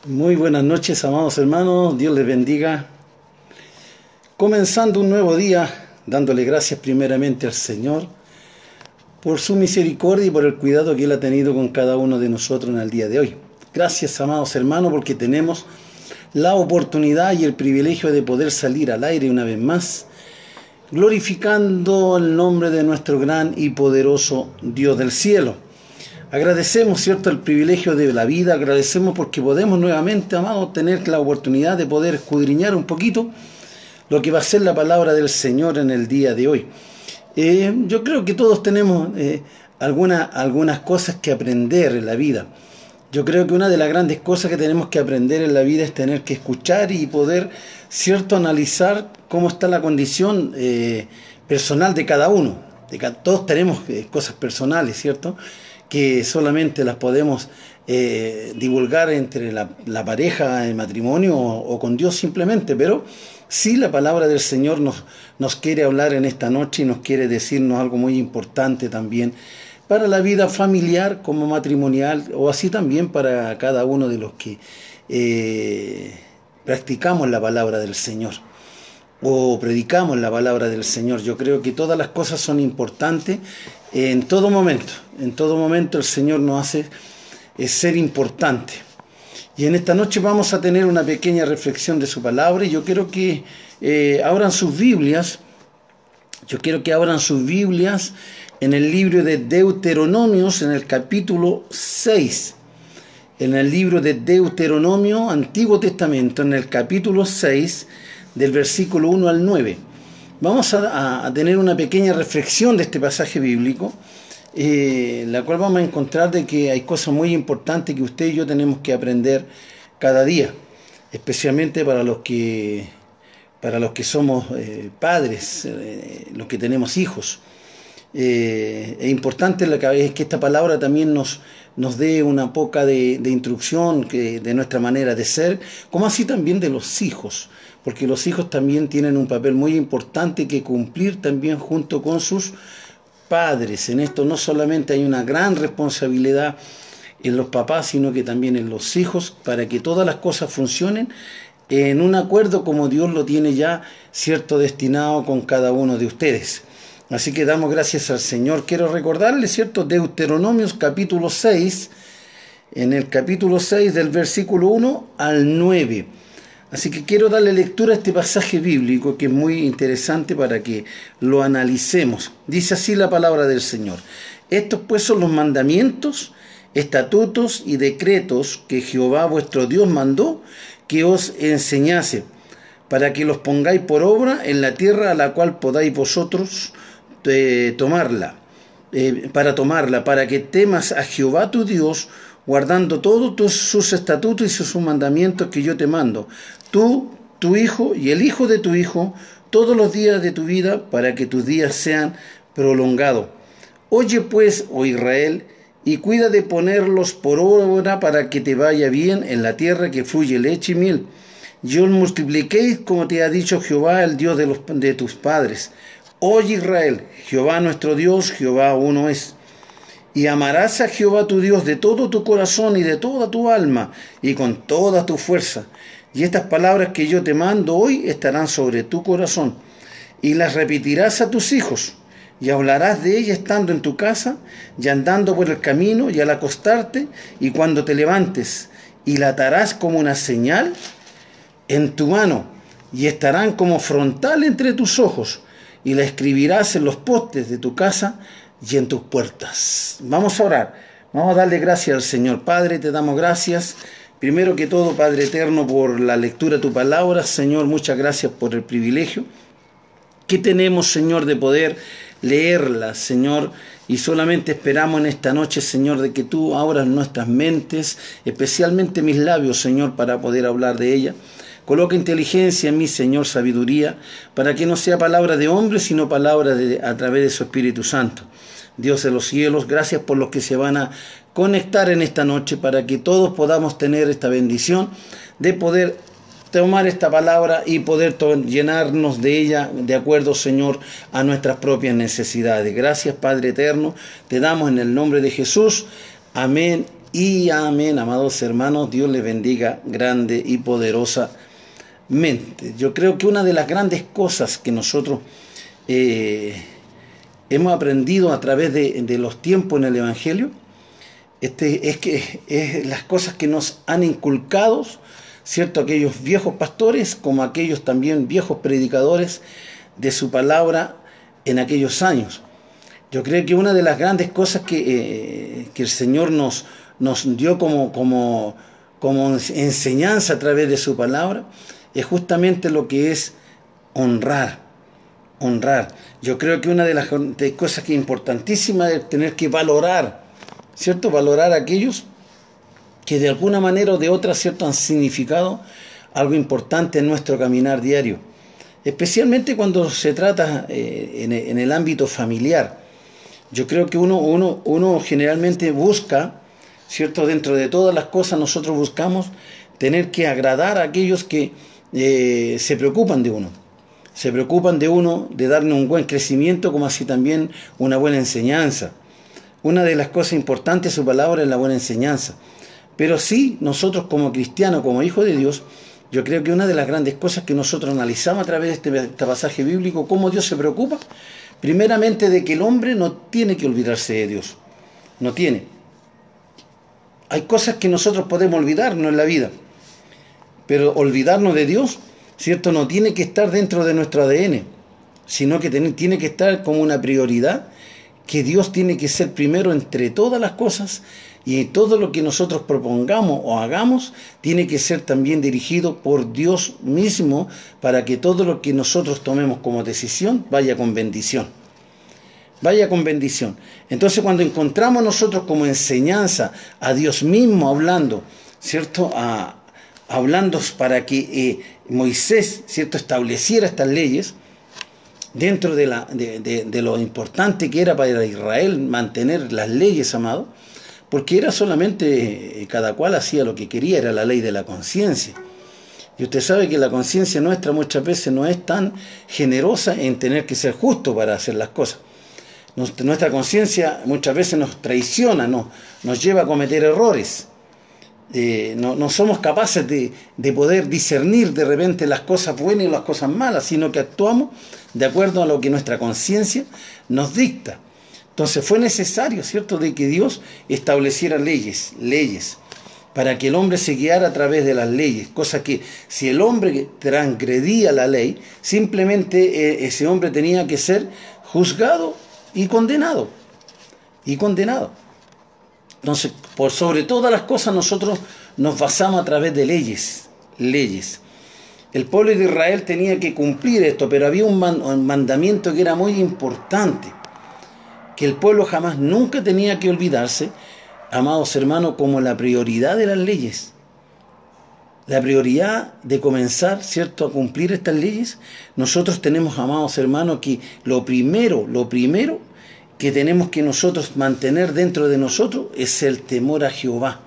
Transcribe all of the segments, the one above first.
Muy buenas noches, amados hermanos, Dios les bendiga. Comenzando un nuevo día, dándole gracias primeramente al Señor por su misericordia y por el cuidado que Él ha tenido con cada uno de nosotros en el día de hoy. Gracias, amados hermanos, porque tenemos la oportunidad y el privilegio de poder salir al aire una vez más, glorificando el nombre de nuestro gran y poderoso Dios del cielo. Agradecemos, ¿cierto?, el privilegio de la vida, agradecemos porque podemos nuevamente, amados, tener la oportunidad de poder escudriñar un poquito lo que va a ser la palabra del Señor en el día de hoy. Yo creo que todos tenemos algunas cosas que aprender en la vida. Yo creo que una de las grandes cosas que tenemos que aprender en la vida es tener que escuchar y poder, ¿cierto?, analizar cómo está la condición personal de cada uno. Todos tenemos cosas personales, ¿cierto?, que solamente las podemos divulgar entre la pareja, el matrimonio o con Dios simplemente, pero sí la palabra del Señor nos quiere hablar en esta noche y nos quiere decirnos algo muy importante también para la vida familiar como matrimonial, o así también para cada uno de los que practicamos la palabra del Señor o predicamos la palabra del Señor. Yo creo que todas las cosas son importantes en todo momento. En todo momento el Señor nos hace ser importante. Y en esta noche vamos a tener una pequeña reflexión de su palabra, y yo quiero que abran sus Biblias. Yo quiero que abran sus Biblias en el libro de Deuteronomios, en el capítulo 6. En el libro de Deuteronomio, Antiguo Testamento, en el capítulo 6, del versículo 1 al 9. Vamos a tener una pequeña reflexión de este pasaje bíblico, la cual vamos a encontrar de que hay cosas muy importantes que usted y yo tenemos que aprender cada día, especialmente para los que somos padres, los que tenemos hijos. Es importante que esta palabra también nos dé una poca de instrucción de nuestra manera de ser, como así también de los hijos, porque los hijos también tienen un papel muy importante que cumplir también junto con sus padres. En esto no solamente hay una gran responsabilidad en los papás, sino que también en los hijos, para que todas las cosas funcionen en un acuerdo como Dios lo tiene ya, cierto, destinado con cada uno de ustedes. Así que damos gracias al Señor. Quiero recordarles, cierto, Deuteronomios capítulo 6, en el capítulo 6 del versículo 1 al 9. Así que quiero darle lectura a este pasaje bíblico que es muy interesante para que lo analicemos. Dice así la palabra del Señor: estos pues son los mandamientos, estatutos y decretos que Jehová vuestro Dios mandó que os enseñase, para que los pongáis por obra en la tierra a la cual podáis vosotros tomarla, para que temas a Jehová tu Dios, guardando todos sus estatutos y sus mandamientos que yo te mando, tú, tu hijo y el hijo de tu hijo, todos los días de tu vida, para que tus días sean prolongados. Oye pues, oh Israel, y cuida de ponerlos por obra para que te vaya bien en la tierra que fluye leche y miel. Y os multipliquéis como te ha dicho Jehová, el Dios de tus padres. Oye Israel, Jehová nuestro Dios, Jehová uno es. Y amarás a Jehová tu Dios de todo tu corazón y de toda tu alma y con toda tu fuerza. Y estas palabras que yo te mando hoy estarán sobre tu corazón, y las repetirás a tus hijos, y hablarás de ellas estando en tu casa, y andando por el camino, y al acostarte, y cuando te levantes, y la atarás como una señal en tu mano, y estarán como frontal entre tus ojos, y la escribirás en los postes de tu casa y en tus puertas. Vamos a orar, vamos a darle gracias al Señor. Padre, te damos gracias, primero que todo, Padre eterno, por la lectura de tu palabra. Señor, muchas gracias por el privilegio que tenemos, Señor, de poder leerla, Señor, y solamente esperamos en esta noche, Señor, de que tú abras nuestras mentes, especialmente mis labios, Señor, para poder hablar de ella. Coloca inteligencia en mí, Señor, sabiduría, para que no sea palabra de hombre, sino palabra a través de su Espíritu Santo. Dios de los cielos, gracias por los que se van a conectar en esta noche, para que todos podamos tener esta bendición de poder tomar esta palabra y poder llenarnos de ella de acuerdo, Señor, a nuestras propias necesidades. Gracias, Padre eterno, te damos en el nombre de Jesús. Amén y amén. Amados hermanos, Dios les bendiga grande y poderosamente. Yo creo que una de las grandes cosas que nosotros hemos aprendido a través de los tiempos en el Evangelio, es que es las cosas que nos han inculcado, ¿cierto? Aquellos viejos pastores como aquellos también viejos predicadores de su palabra en aquellos años. Yo creo que una de las grandes cosas que el Señor nos dio como enseñanza a través de su palabra es justamente lo que es honrar. Yo creo que una de las cosas que es importantísima es tener que valorar, ¿cierto? Valorar a aquellos que de alguna manera o de otra, ¿cierto?, han significado algo importante en nuestro caminar diario. Especialmente cuando se trata en el ámbito familiar. Yo creo que uno generalmente busca, ¿cierto? Dentro de todas las cosas nosotros buscamos tener que agradar a aquellos que se preocupan de uno. Se preocupan de uno, de darle un buen crecimiento, como así también una buena enseñanza. Una de las cosas importantes de su palabra es la buena enseñanza. Pero sí, nosotros como cristianos, como hijos de Dios, yo creo que una de las grandes cosas que nosotros analizamos a través de este pasaje bíblico, cómo Dios se preocupa, primeramente de que el hombre no tiene que olvidarse de Dios. No tiene. Hay cosas que nosotros podemos olvidarnos en la vida, pero olvidarnos de Dios, ¿cierto? No tiene que estar dentro de nuestro ADN, sino que tiene que estar como una prioridad, que Dios tiene que ser primero entre todas las cosas, y todo lo que nosotros propongamos o hagamos tiene que ser también dirigido por Dios mismo, para que todo lo que nosotros tomemos como decisión vaya con bendición. Vaya con bendición. Entonces, cuando encontramos nosotros como enseñanza a Dios mismo hablando, ¿cierto? Hablando para que Moisés, ¿cierto?, estableciera estas leyes, dentro de lo importante que era para Israel mantener las leyes, amado, porque era solamente, cada cual hacía lo que quería, era la ley de la conciencia. Y usted sabe que la conciencia nuestra muchas veces no es tan generosa en tener que ser justo para hacer las cosas. Nuestra conciencia muchas veces nos traiciona, nos lleva a cometer errores. No somos capaces de poder discernir de repente las cosas buenas y las cosas malas, sino que actuamos de acuerdo a lo que nuestra conciencia nos dicta. Entonces fue necesario, ¿cierto?, de que Dios estableciera leyes, para que el hombre se guiara a través de las leyes, cosa que si el hombre transgredía la ley, simplemente ese hombre tenía que ser juzgado y condenado. Entonces, por sobre todas las cosas, nosotros nos basamos a través de leyes. El pueblo de Israel tenía que cumplir esto, pero había un mandamiento que era muy importante, que el pueblo jamás, nunca tenía que olvidarse, amados hermanos, como la prioridad de las leyes. La prioridad de comenzar, ¿cierto?, a cumplir estas leyes. Nosotros tenemos, amados hermanos, que lo primero que tenemos que nosotros mantener dentro de nosotros es el temor a Jehová.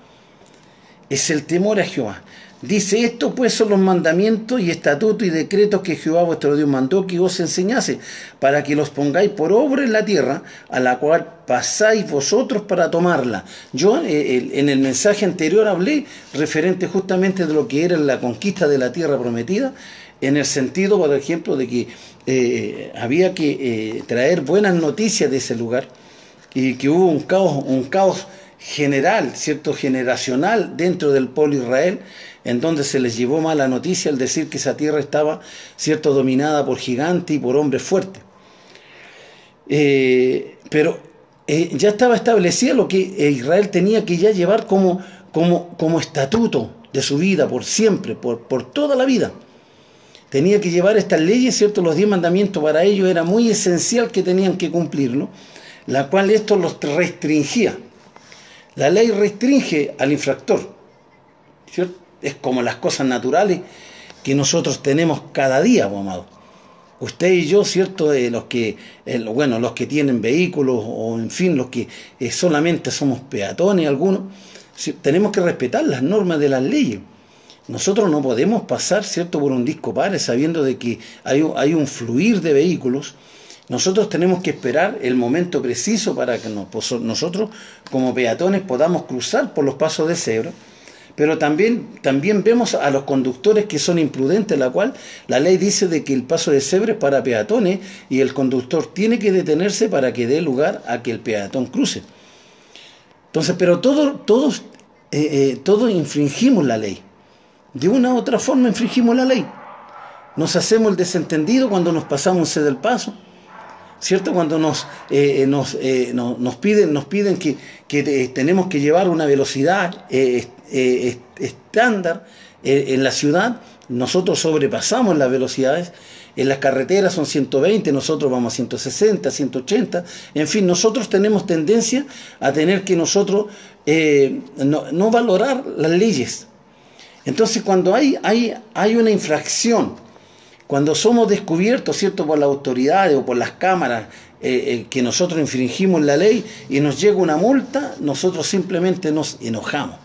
Es el temor a Jehová. Dice, esto pues son los mandamientos y estatutos y decretos que Jehová vuestro Dios mandó que os enseñase, para que los pongáis por obra en la tierra, a la cual pasáis vosotros para tomarla. Yo en el mensaje anterior hablé referente justamente de lo que era la conquista de la tierra prometida, en el sentido, por ejemplo, de que había que traer buenas noticias de ese lugar, y que hubo un caos general, ¿cierto?, generacional dentro del pueblo de Israel, en donde se les llevó mala noticia al decir que esa tierra estaba, ¿cierto?, dominada por gigantes y por hombres fuertes. Pero ya estaba establecido lo que Israel tenía que ya llevar como estatuto de su vida por siempre, por toda la vida. Tenía que llevar estas leyes, ¿cierto? Los 10 mandamientos para ellos era muy esencial que tenían que cumplirlo, la cual esto los restringía. La ley restringe al infractor, ¿cierto? Es como las cosas naturales que nosotros tenemos cada día, amado. Usted y yo, ¿cierto? Los que tienen vehículos, o en fin, los que solamente somos peatones, algunos, tenemos que respetar las normas de las leyes. Nosotros no podemos pasar, ¿cierto?, por un disco padre sabiendo de que hay un fluir de vehículos Nosotros tenemos que esperar el momento preciso para que nosotros como peatones podamos cruzar por los pasos de cebra, pero también vemos a los conductores que son imprudentes, la cual la ley dice de que el paso de cebra es para peatones y el conductor tiene que detenerse para que dé lugar a que el peatón cruce. Entonces, pero todos infringimos la ley. De una u otra forma infringimos la ley. Nos hacemos el desentendido cuando nos pasamos un ceder el paso, ¿cierto? Cuando nos piden que tenemos que llevar una velocidad estándar en la ciudad, nosotros sobrepasamos las velocidades. En las carreteras son 120, nosotros vamos a 160, 180, en fin, nosotros tenemos tendencia a tener que nosotros no valorar las leyes. Entonces, cuando hay una infracción, cuando somos descubiertos, ¿cierto?, por las autoridades o por las cámaras que nosotros infringimos la ley y nos llega una multa, nosotros simplemente nos enojamos.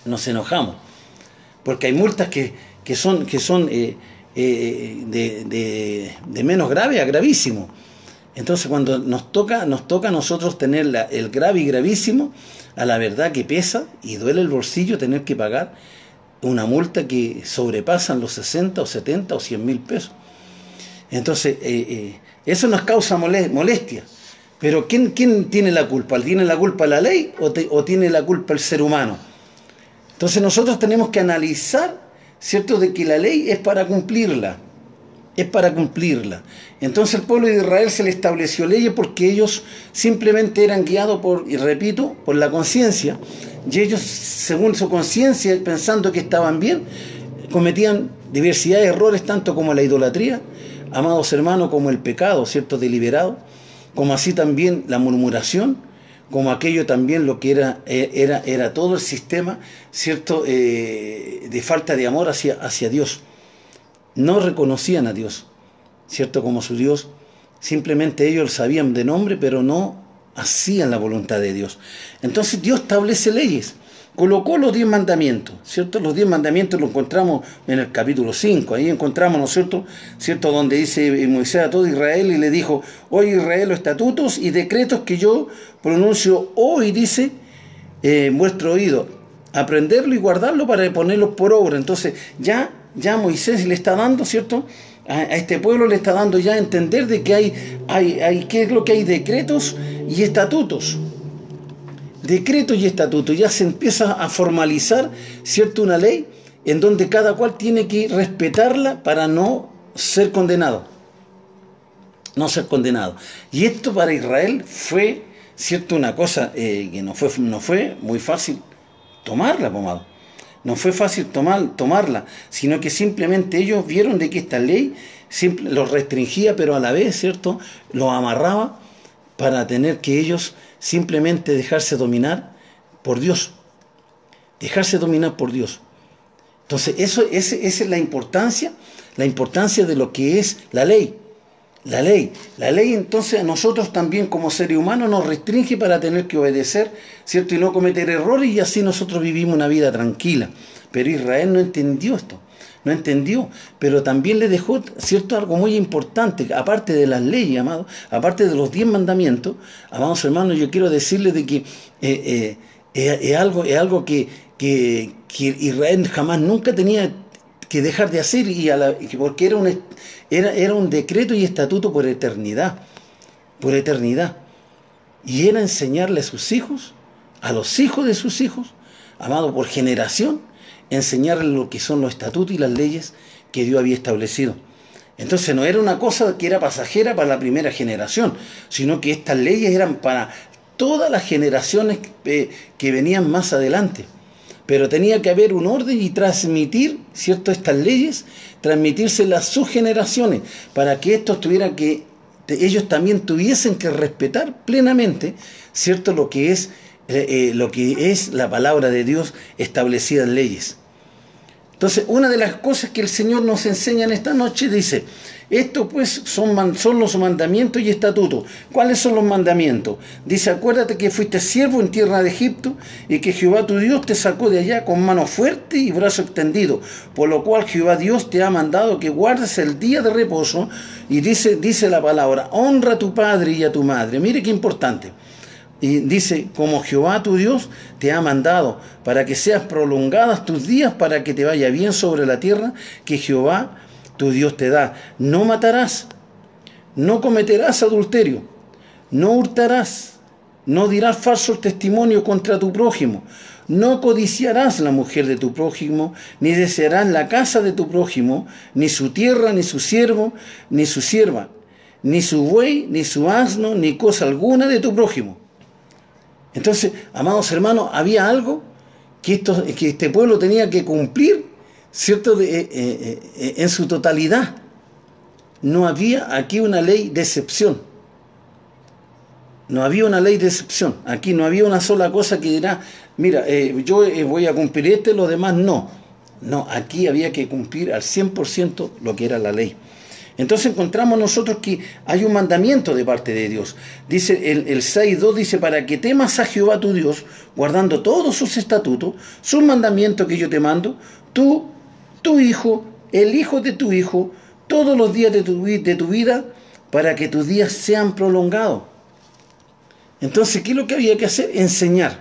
Nos enojamos. Porque hay multas que son de menos grave a gravísimo. Entonces, cuando nos toca a nosotros tener el grave y gravísimo, a la verdad que pesa y duele el bolsillo tener que pagar una multa que sobrepasan los 60 o 70 o 100.000 pesos. Entonces, eso nos causa molestia. Pero ¿quién tiene la culpa? ¿Tiene la culpa la ley o tiene la culpa el ser humano? Entonces nosotros tenemos que analizar, ¿cierto?, de que la ley es para cumplirla. Es para cumplirla. Entonces el pueblo de Israel se le estableció leyes porque ellos simplemente eran guiados por la conciencia. Y ellos, según su conciencia, pensando que estaban bien, cometían diversidad de errores, tanto como la idolatría, amados hermanos, como el pecado, ¿cierto?, deliberado, como así también la murmuración, como aquello también lo que era todo el sistema, ¿cierto?, de falta de amor hacia Dios. No reconocían a Dios, ¿cierto?, como su Dios. Simplemente ellos sabían de nombre, pero no hacían la voluntad de Dios. Entonces Dios establece leyes, colocó los 10 mandamientos, ¿cierto? Los 10 mandamientos los encontramos en el capítulo 5, ahí encontramos, ¿no es cierto?, donde dice Moisés a todo Israel y le dijo: oye Israel, los estatutos y decretos que yo pronuncio hoy, dice, vuestro oído, aprenderlo y guardarlo para ponerlos por obra. Entonces ya Moisés le está dando, ¿cierto?, a este pueblo le está dando ya a entender de que hay ¿qué es lo que hay? Decretos y estatutos. Decretos y estatutos. Ya se empieza a formalizar, ¿cierto?, una ley en donde cada cual tiene que respetarla para no ser condenado. No ser condenado. Y esto para Israel fue, ¿cierto?, una cosa que no fue muy fácil tomarla, pomado. No fue fácil tomarla, sino que simplemente ellos vieron de que esta ley los restringía, pero a la vez, ¿cierto?, los amarraba para tener que ellos simplemente dejarse dominar por Dios. Dejarse dominar por Dios. Entonces, esa es la importancia de lo que es la ley. La ley, entonces, a nosotros también como seres humanos nos restringe para tener que obedecer, ¿cierto?, y no cometer errores, y así nosotros vivimos una vida tranquila. Pero Israel no entendió esto, no entendió, pero también le dejó, ¿cierto?, algo muy importante, aparte de las leyes, amados, aparte de los 10 mandamientos, amados hermanos, yo quiero decirles de que es algo que Israel jamás nunca tenía que dejar de hacer, porque era un decreto y estatuto por eternidad, y era enseñarle a sus hijos, a los hijos de sus hijos, amado, por generación, enseñarles lo que son los estatutos y las leyes que Dios había establecido. Entonces no era una cosa que era pasajera para la primera generación, sino que estas leyes eran para todas las generaciones que venían más adelante. Pero tenía que haber un orden y transmitir, ¿cierto?, estas leyes, transmitírselas a sus generaciones, para que ellos también tuviesen que respetar plenamente, ¿cierto?, lo que es la palabra de Dios establecida en leyes. Entonces, una de las cosas que el Señor nos enseña en esta noche dice, esto pues son los mandamientos y estatutos. ¿Cuáles son los mandamientos? Dice, acuérdate que fuiste siervo en tierra de Egipto y que Jehová tu Dios te sacó de allá con mano fuerte y brazo extendido, por lo cual Jehová Dios te ha mandado que guardes el día de reposo y dice la palabra, honra a tu padre y a tu madre. Mire qué importante. Y dice, como Jehová tu Dios te ha mandado, para que seas prolongadas tus días, para que te vaya bien sobre la tierra que Jehová tu Dios te da. No matarás, no cometerás adulterio, no hurtarás, no dirás falso testimonio contra tu prójimo, no codiciarás la mujer de tu prójimo, ni desearás la casa de tu prójimo, ni su tierra, ni su siervo, ni su sierva, ni su buey, ni su asno, ni cosa alguna de tu prójimo. Entonces, amados hermanos, había algo que este pueblo tenía que cumplir, ¿cierto? En su totalidad. No había aquí una ley de excepción. No había una ley de excepción. Aquí no había una sola cosa que dirá, mira, yo voy a cumplir lo demás no. No, aquí había que cumplir al 100% lo que era la ley. Entonces encontramos nosotros que hay un mandamiento de parte de Dios. Dice el 6.2, dice, para que temas a Jehová tu Dios, guardando todos sus estatutos, sus mandamientos que yo te mando, tú, tu hijo, el hijo de tu hijo, todos los días de tu vida, para que tus días sean prolongados. Entonces, ¿qué es lo que había que hacer? Enseñar.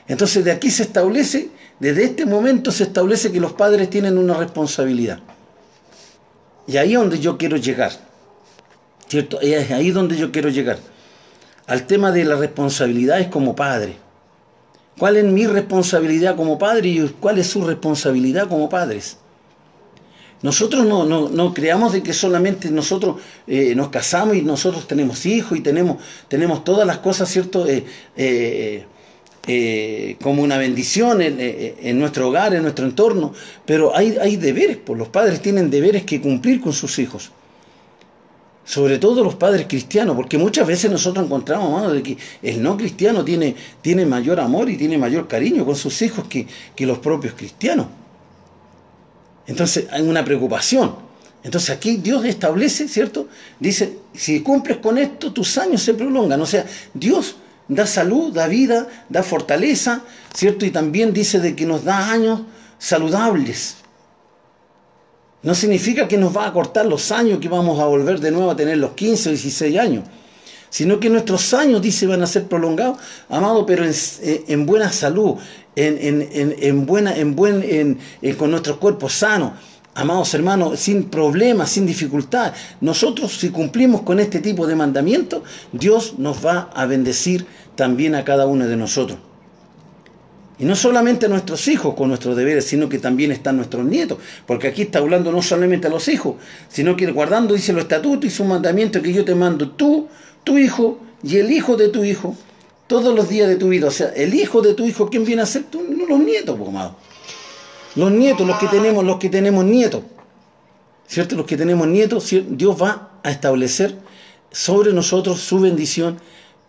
Entonces, de aquí se establece, desde este momento se establece que los padres tienen una responsabilidad. Y ahí es donde yo quiero llegar, ¿cierto? Es ahí donde yo quiero llegar, al tema de las responsabilidades como padre. ¿Cuál es mi responsabilidad como padre y cuál es su responsabilidad como padres? Nosotros no creamos de que solamente nosotros nos casamos y nosotros tenemos hijos y tenemos todas las cosas, ¿cierto? Como una bendición en nuestro hogar, en nuestro entorno, pero hay deberes, pues los padres tienen deberes que cumplir con sus hijos, sobre todo los padres cristianos, porque muchas veces nosotros encontramos, hermano, de que el no cristiano tiene mayor amor y tiene mayor cariño con sus hijos que los propios cristianos. Entonces hay una preocupación. Entonces aquí Dios establece, ¿cierto? Dice, si cumples con esto, tus años se prolongan. O sea, Dios da salud, da vida, da fortaleza, ¿cierto? Y también dice de que nos da años saludables. No significa que nos va a cortar los años, que vamos a volver de nuevo a tener los 15 o 16 años, sino que nuestros años, dice, van a ser prolongados, amado, pero en buena salud, con nuestros cuerpos sanos, amados hermanos, sin problemas, sin dificultad. Nosotros, si cumplimos con este tipo de mandamientos, Dios nos va a bendecir también a cada uno de nosotros. Y no solamente a nuestros hijos con nuestros deberes, sino que también están nuestros nietos. Porque aquí está hablando no solamente a los hijos, sino que guardando, dice, los estatutos y sus mandamientos que yo te mando, tú, tu hijo y el hijo de tu hijo, todos los días de tu vida. O sea, el hijo de tu hijo, ¿quién viene a ser? Tú, no, los nietos, pues, amado. Los nietos, los que tenemos nietos, ¿cierto? Los que tenemos nietos, Dios va a establecer sobre nosotros su bendición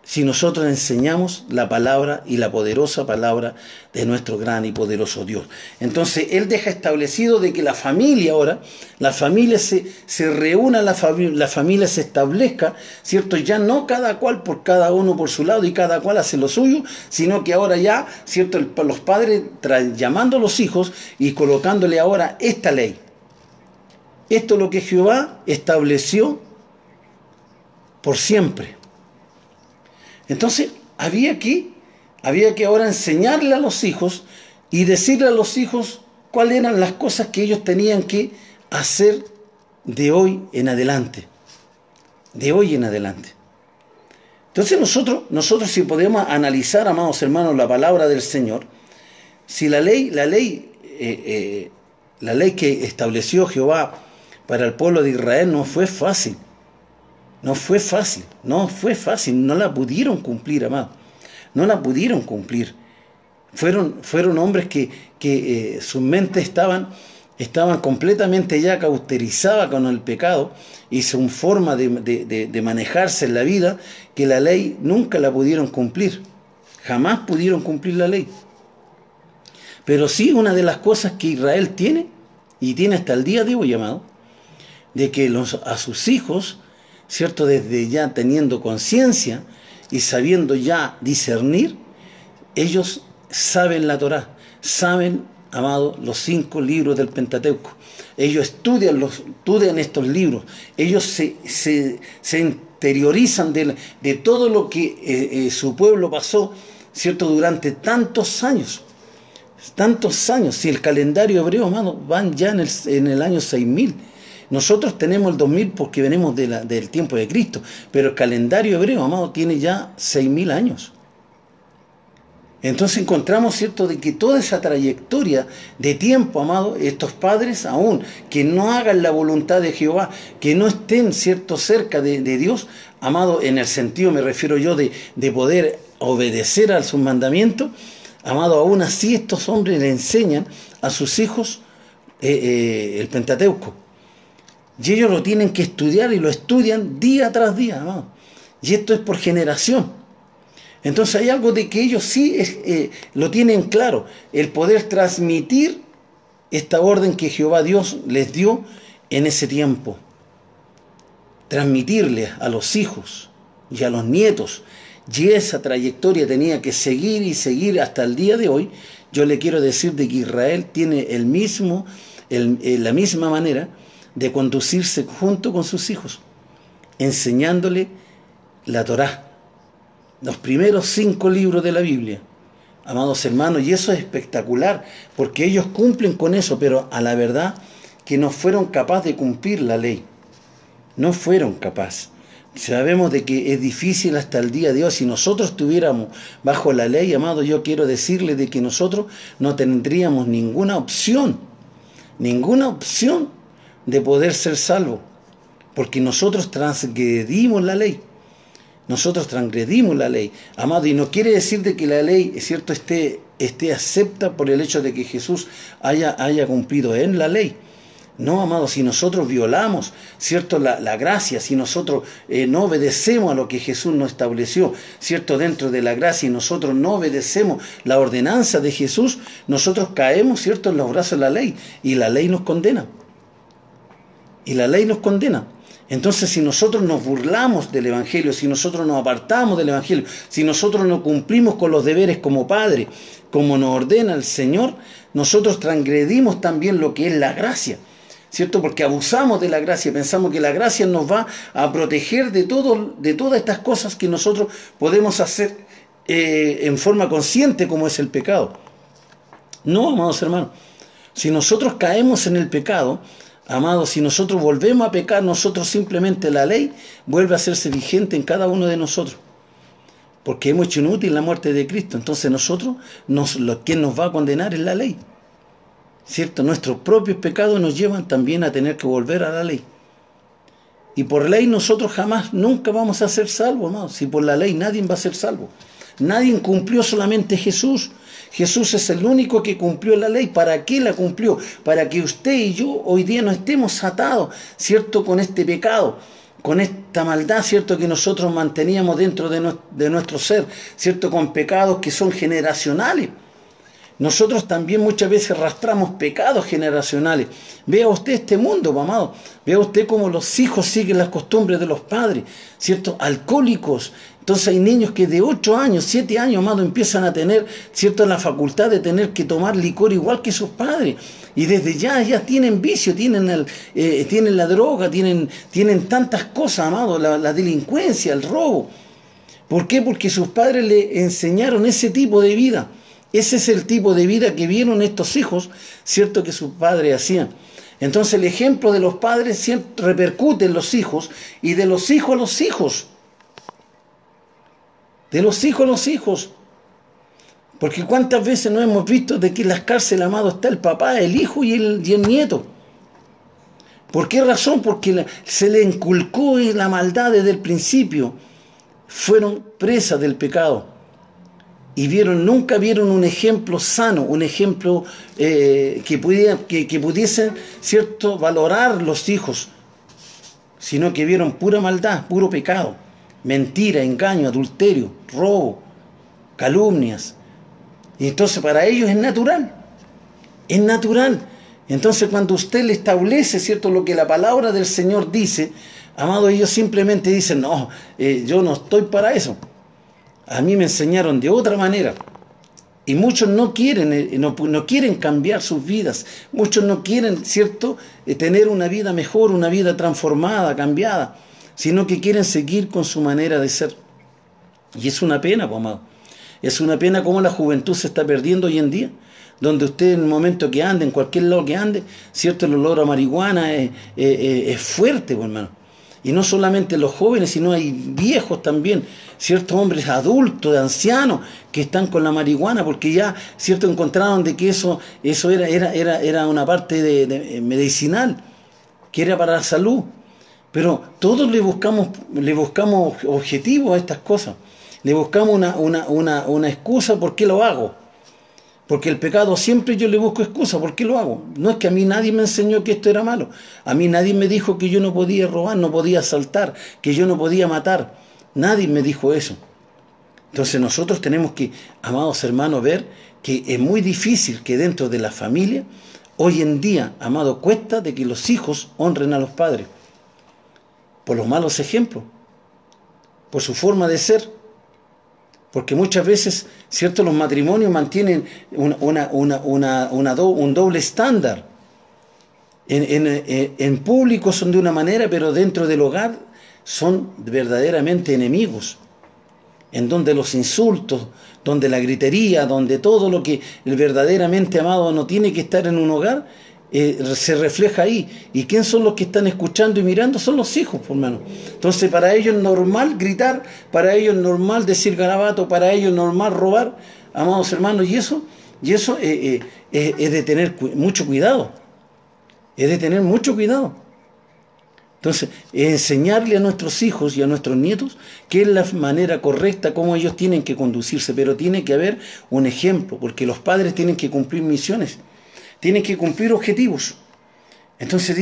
si nosotros enseñamos la palabra y la poderosa palabra de nuestro gran y poderoso Dios. Entonces, Él deja establecido de que la familia ahora, la familia se reúna, la familia se establezca, ¿cierto? Ya no cada cual por cada uno por su lado y cada cual hace lo suyo, sino que ahora ya, ¿cierto? Los padres llamando a los hijos y colocándole ahora esta ley. Esto es lo que Jehová estableció por siempre. Entonces, había que ahora enseñarle a los hijos y decirle a los hijos cuáles eran las cosas que ellos tenían que hacer de hoy en adelante. De hoy en adelante. Entonces nosotros si podemos analizar, amados hermanos, la palabra del Señor, si la ley que estableció Jehová para el pueblo de Israel no fue fácil. No fue fácil, no la pudieron cumplir, amado. No la pudieron cumplir. Fueron hombres que sus mentes estaban completamente ya cauterizadas con el pecado y su forma de manejarse en la vida, que la ley nunca la pudieron cumplir. Jamás pudieron cumplir la ley. Pero sí, una de las cosas que Israel tiene, y tiene hasta el día de hoy, amado, de que a sus hijos, ¿cierto? Desde ya teniendo conciencia y sabiendo ya discernir, ellos saben la Torá, saben, amado, los 5 libros del Pentateuco. Ellos estudian estos libros, ellos se interiorizan de todo lo que su pueblo pasó, ¿cierto? Durante tantos años. Si el calendario hebreo, amado, van ya en el año 6000. Nosotros tenemos el 2000 porque venimos del tiempo de Cristo, pero el calendario hebreo, amado, tiene ya 6000 años. Entonces encontramos, ¿cierto?, de que toda esa trayectoria de tiempo, amado, estos padres aún que no hagan la voluntad de Jehová, que no estén, ¿cierto?, cerca de Dios, amado, en el sentido, me refiero yo, de poder obedecer a sus mandamientos, amado, aún así estos hombres le enseñan a sus hijos el Pentateuco. Y ellos lo tienen que estudiar y lo estudian día tras día, amado. Y esto es por generación. Entonces hay algo de que ellos sí lo tienen claro, el poder transmitir esta orden que Jehová Dios les dio en ese tiempo. Transmitirle a los hijos y a los nietos. Y esa trayectoria tenía que seguir y seguir hasta el día de hoy. Yo le quiero decir de que Israel tiene la misma manera de conducirse junto con sus hijos, enseñándole la Torá. Los primeros 5 libros de la Biblia, amados hermanos, y eso es espectacular, porque ellos cumplen con eso, pero a la verdad que no fueron capaces de cumplir la ley. No fueron capaces. Sabemos de que es difícil hasta el día de hoy. Si nosotros estuviéramos bajo la ley, amado, yo quiero decirles de que nosotros no tendríamos ninguna opción de poder ser salvos, porque nosotros transgredimos la ley. Nosotros transgredimos la ley, amado, y no quiere decir de que la ley, es cierto, esté acepta por el hecho de que Jesús haya cumplido en la ley. No, amado, si nosotros violamos, cierto, la gracia, si nosotros no obedecemos a lo que Jesús nos estableció, cierto, dentro de la gracia, y nosotros no obedecemos la ordenanza de Jesús, nosotros caemos, cierto, en los brazos de la ley, y la ley nos condena. Entonces, si nosotros nos burlamos del Evangelio, si nosotros nos apartamos del Evangelio, si nosotros no cumplimos con los deberes como Padre, como nos ordena el Señor, nosotros transgredimos también lo que es la gracia, ¿cierto? Porque abusamos de la gracia, pensamos que la gracia nos va a proteger de todas estas cosas que nosotros podemos hacer en forma consciente, como es el pecado. No, amados hermanos, si nosotros caemos en el pecado, amados, si nosotros volvemos a pecar, nosotros simplemente la ley vuelve a hacerse vigente en cada uno de nosotros. Porque hemos hecho inútil la muerte de Cristo. Entonces nosotros, quien nos va a condenar es la ley. ¿Cierto? Nuestros propios pecados nos llevan también a tener que volver a la ley. Y por ley nosotros nunca vamos a ser salvos, amados. Si por la ley nadie va a ser salvo. Nadie cumplió, solamente Jesús. Jesús es el único que cumplió la ley. ¿Para qué la cumplió? Para que usted y yo hoy día no estemos atados, ¿cierto?, con este pecado, con esta maldad, ¿cierto?, que nosotros manteníamos dentro de nuestro ser, ¿cierto?, con pecados que son generacionales. Nosotros también muchas veces arrastramos pecados generacionales. Vea usted este mundo, amado. Vea usted cómo los hijos siguen las costumbres de los padres, ¿cierto? Alcohólicos. Entonces hay niños que de 8 años, 7 años, amado, empiezan a tener, ¿cierto?, la facultad de tener que tomar licor igual que sus padres. Y desde ya tienen vicio, tienen la droga, tienen tantas cosas, amado, la delincuencia, el robo. ¿Por qué? Porque sus padres le enseñaron ese tipo de vida. Ese es el tipo de vida que vieron estos hijos, ¿cierto?, que sus padres hacían. Entonces el ejemplo de los padres siempre repercute en los hijos, y de los hijos a los hijos. De los hijos a los hijos. Porque cuántas veces no hemos visto de que en las cárceles, amado, está el papá, el hijo y el nieto. ¿Por qué razón? Porque se le inculcó la maldad desde el principio. Fueron presas del pecado. Y nunca vieron un ejemplo sano, un ejemplo que pudiesen, ¿cierto?, valorar los hijos, sino que vieron pura maldad, puro pecado, mentira, engaño, adulterio, robo, calumnias. Y entonces para ellos es natural, Es natural. Entonces cuando usted le establece, ¿cierto?, lo que la palabra del Señor dice, amado, ellos simplemente dicen, no, yo no estoy para eso. A mí me enseñaron de otra manera. Y muchos no quieren, no quieren cambiar sus vidas. Muchos no quieren, ¿cierto?, tener una vida mejor, una vida transformada, cambiada, sino que quieren seguir con su manera de ser. Y es una pena, pues, amado. Es una pena cómo la juventud se está perdiendo hoy en día, donde usted en el momento que ande, en cualquier lado que ande, ¿cierto?, el olor a marihuana es fuerte, pues, hermano. Y no solamente los jóvenes, sino hay viejos también, ciertos hombres adultos, de ancianos, que están con la marihuana, porque ya, cierto, encontraron de que eso era una parte de medicinal, que era para la salud. Pero todos le buscamos objetivos a estas cosas. Le buscamos una excusa por qué lo hago. Porque el pecado siempre yo le busco excusa, ¿por qué lo hago? No es que a mí nadie me enseñó que esto era malo. A mí nadie me dijo que yo no podía robar, no podía asaltar, que yo no podía matar. Nadie me dijo eso. Entonces nosotros tenemos que, amados hermanos, ver que es muy difícil que dentro de la familia, hoy en día, amado, cuesta de que los hijos honren a los padres. Por los malos ejemplos, por su forma de ser. Porque muchas veces, ¿cierto?, los matrimonios mantienen un doble estándar. En público son de una manera, pero dentro del hogar son verdaderamente enemigos. En donde los insultos, donde la gritería, donde todo lo que el verdaderamente, amado, no tiene que estar en un hogar, se refleja ahí. ¿Y quién son los que están escuchando y mirando? Son los hijos, por hermano. Entonces para ellos es normal gritar, para ellos es normal decir garabato, para ellos es normal robar, amados hermanos, y eso es de tener mucho cuidado. Es de tener mucho cuidado. Entonces, enseñarle a nuestros hijos y a nuestros nietos qué es la manera correcta, cómo ellos tienen que conducirse, pero tiene que haber un ejemplo, porque los padres tienen que cumplir misiones, tienen que cumplir objetivos. Entonces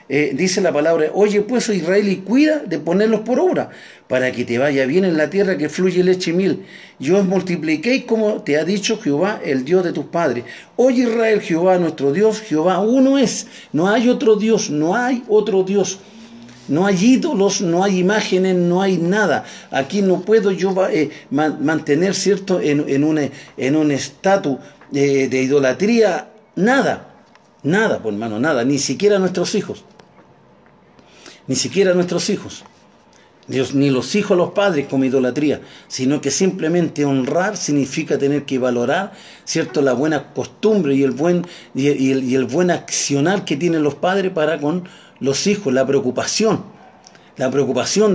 dice la palabra, oye pues, oh Israel, y cuida de ponerlos por obra, para que te vaya bien en la tierra que fluye leche y miel. Yo os multipliqué como te ha dicho Jehová, el Dios de tus padres. Oye Israel, Jehová nuestro Dios, Jehová uno es, no hay otro Dios, no hay otro Dios. No hay ídolos, no hay imágenes, no hay nada. Aquí no puedo yo mantener, ¿cierto?, en un estatus de idolatría, nada. Nada, pues hermano, nada. Ni siquiera nuestros hijos. Ni siquiera nuestros hijos. Dios, ni los hijos a los padres como idolatría, sino que simplemente honrar significa tener que valorar, ¿cierto?, la buena costumbre y el buen accionar que tienen los padres para con los hijos, la preocupación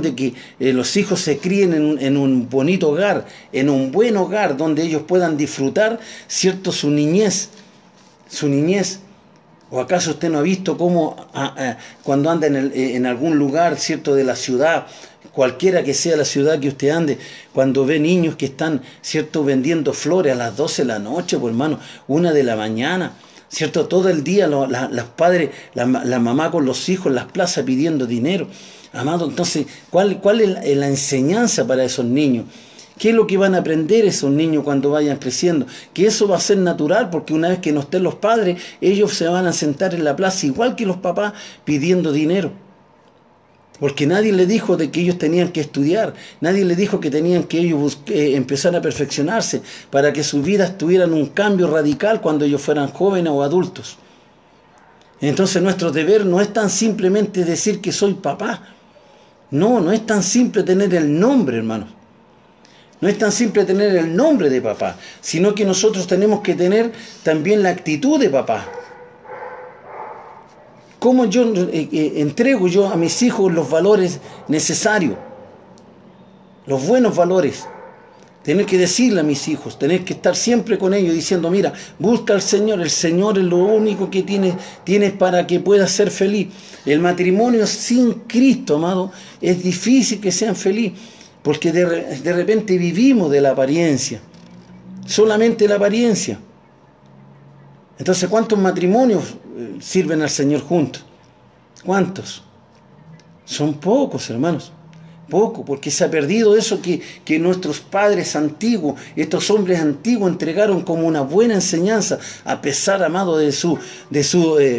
de que los hijos se críen en un bonito hogar, en un buen hogar donde ellos puedan disfrutar, ¿cierto?, su niñez. ¿O acaso usted no ha visto cómo cuando anda en algún lugar, ¿cierto?, de la ciudad, cualquiera que sea la ciudad que usted ande, cuando ve niños que están, ¿cierto?, vendiendo flores a las 12 de la noche, pues hermano, 1 de la mañana, ¿cierto?, todo el día los padres, la mamá con los hijos en las plazas pidiendo dinero? Amado, entonces, ¿cuál es la enseñanza para esos niños? ¿Qué es lo que van a aprender esos niños cuando vayan creciendo? Que eso va a ser natural, porque una vez que no estén los padres, ellos se van a sentar en la plaza igual que los papás pidiendo dinero. Porque nadie les dijo de que ellos tenían que estudiar, nadie les dijo que tenían que ellos empezar a perfeccionarse para que sus vidas tuvieran un cambio radical cuando ellos fueran jóvenes o adultos. Entonces nuestro deber no es tan simplemente decir que soy papá. No es tan simple tener el nombre, hermanos. No es tan simple tener el nombre de papá, sino que nosotros tenemos que tener también la actitud de papá. ¿Cómo yo entrego yo a mis hijos los valores necesarios? Los buenos valores. Tener que decirle a mis hijos, tener que estar siempre con ellos diciendo, mira, busca al Señor, el Señor es lo único que tienes para que puedas ser feliz. El matrimonio sin Cristo, amado, es difícil que sean felices, porque de repente vivimos de la apariencia, solamente la apariencia. Entonces, ¿cuántos matrimonios sirven al Señor juntos? ¿Cuántos? Son pocos, hermanos. Poco, porque se ha perdido eso que nuestros padres antiguos, estos hombres antiguos entregaron como una buena enseñanza, a pesar, amado, de su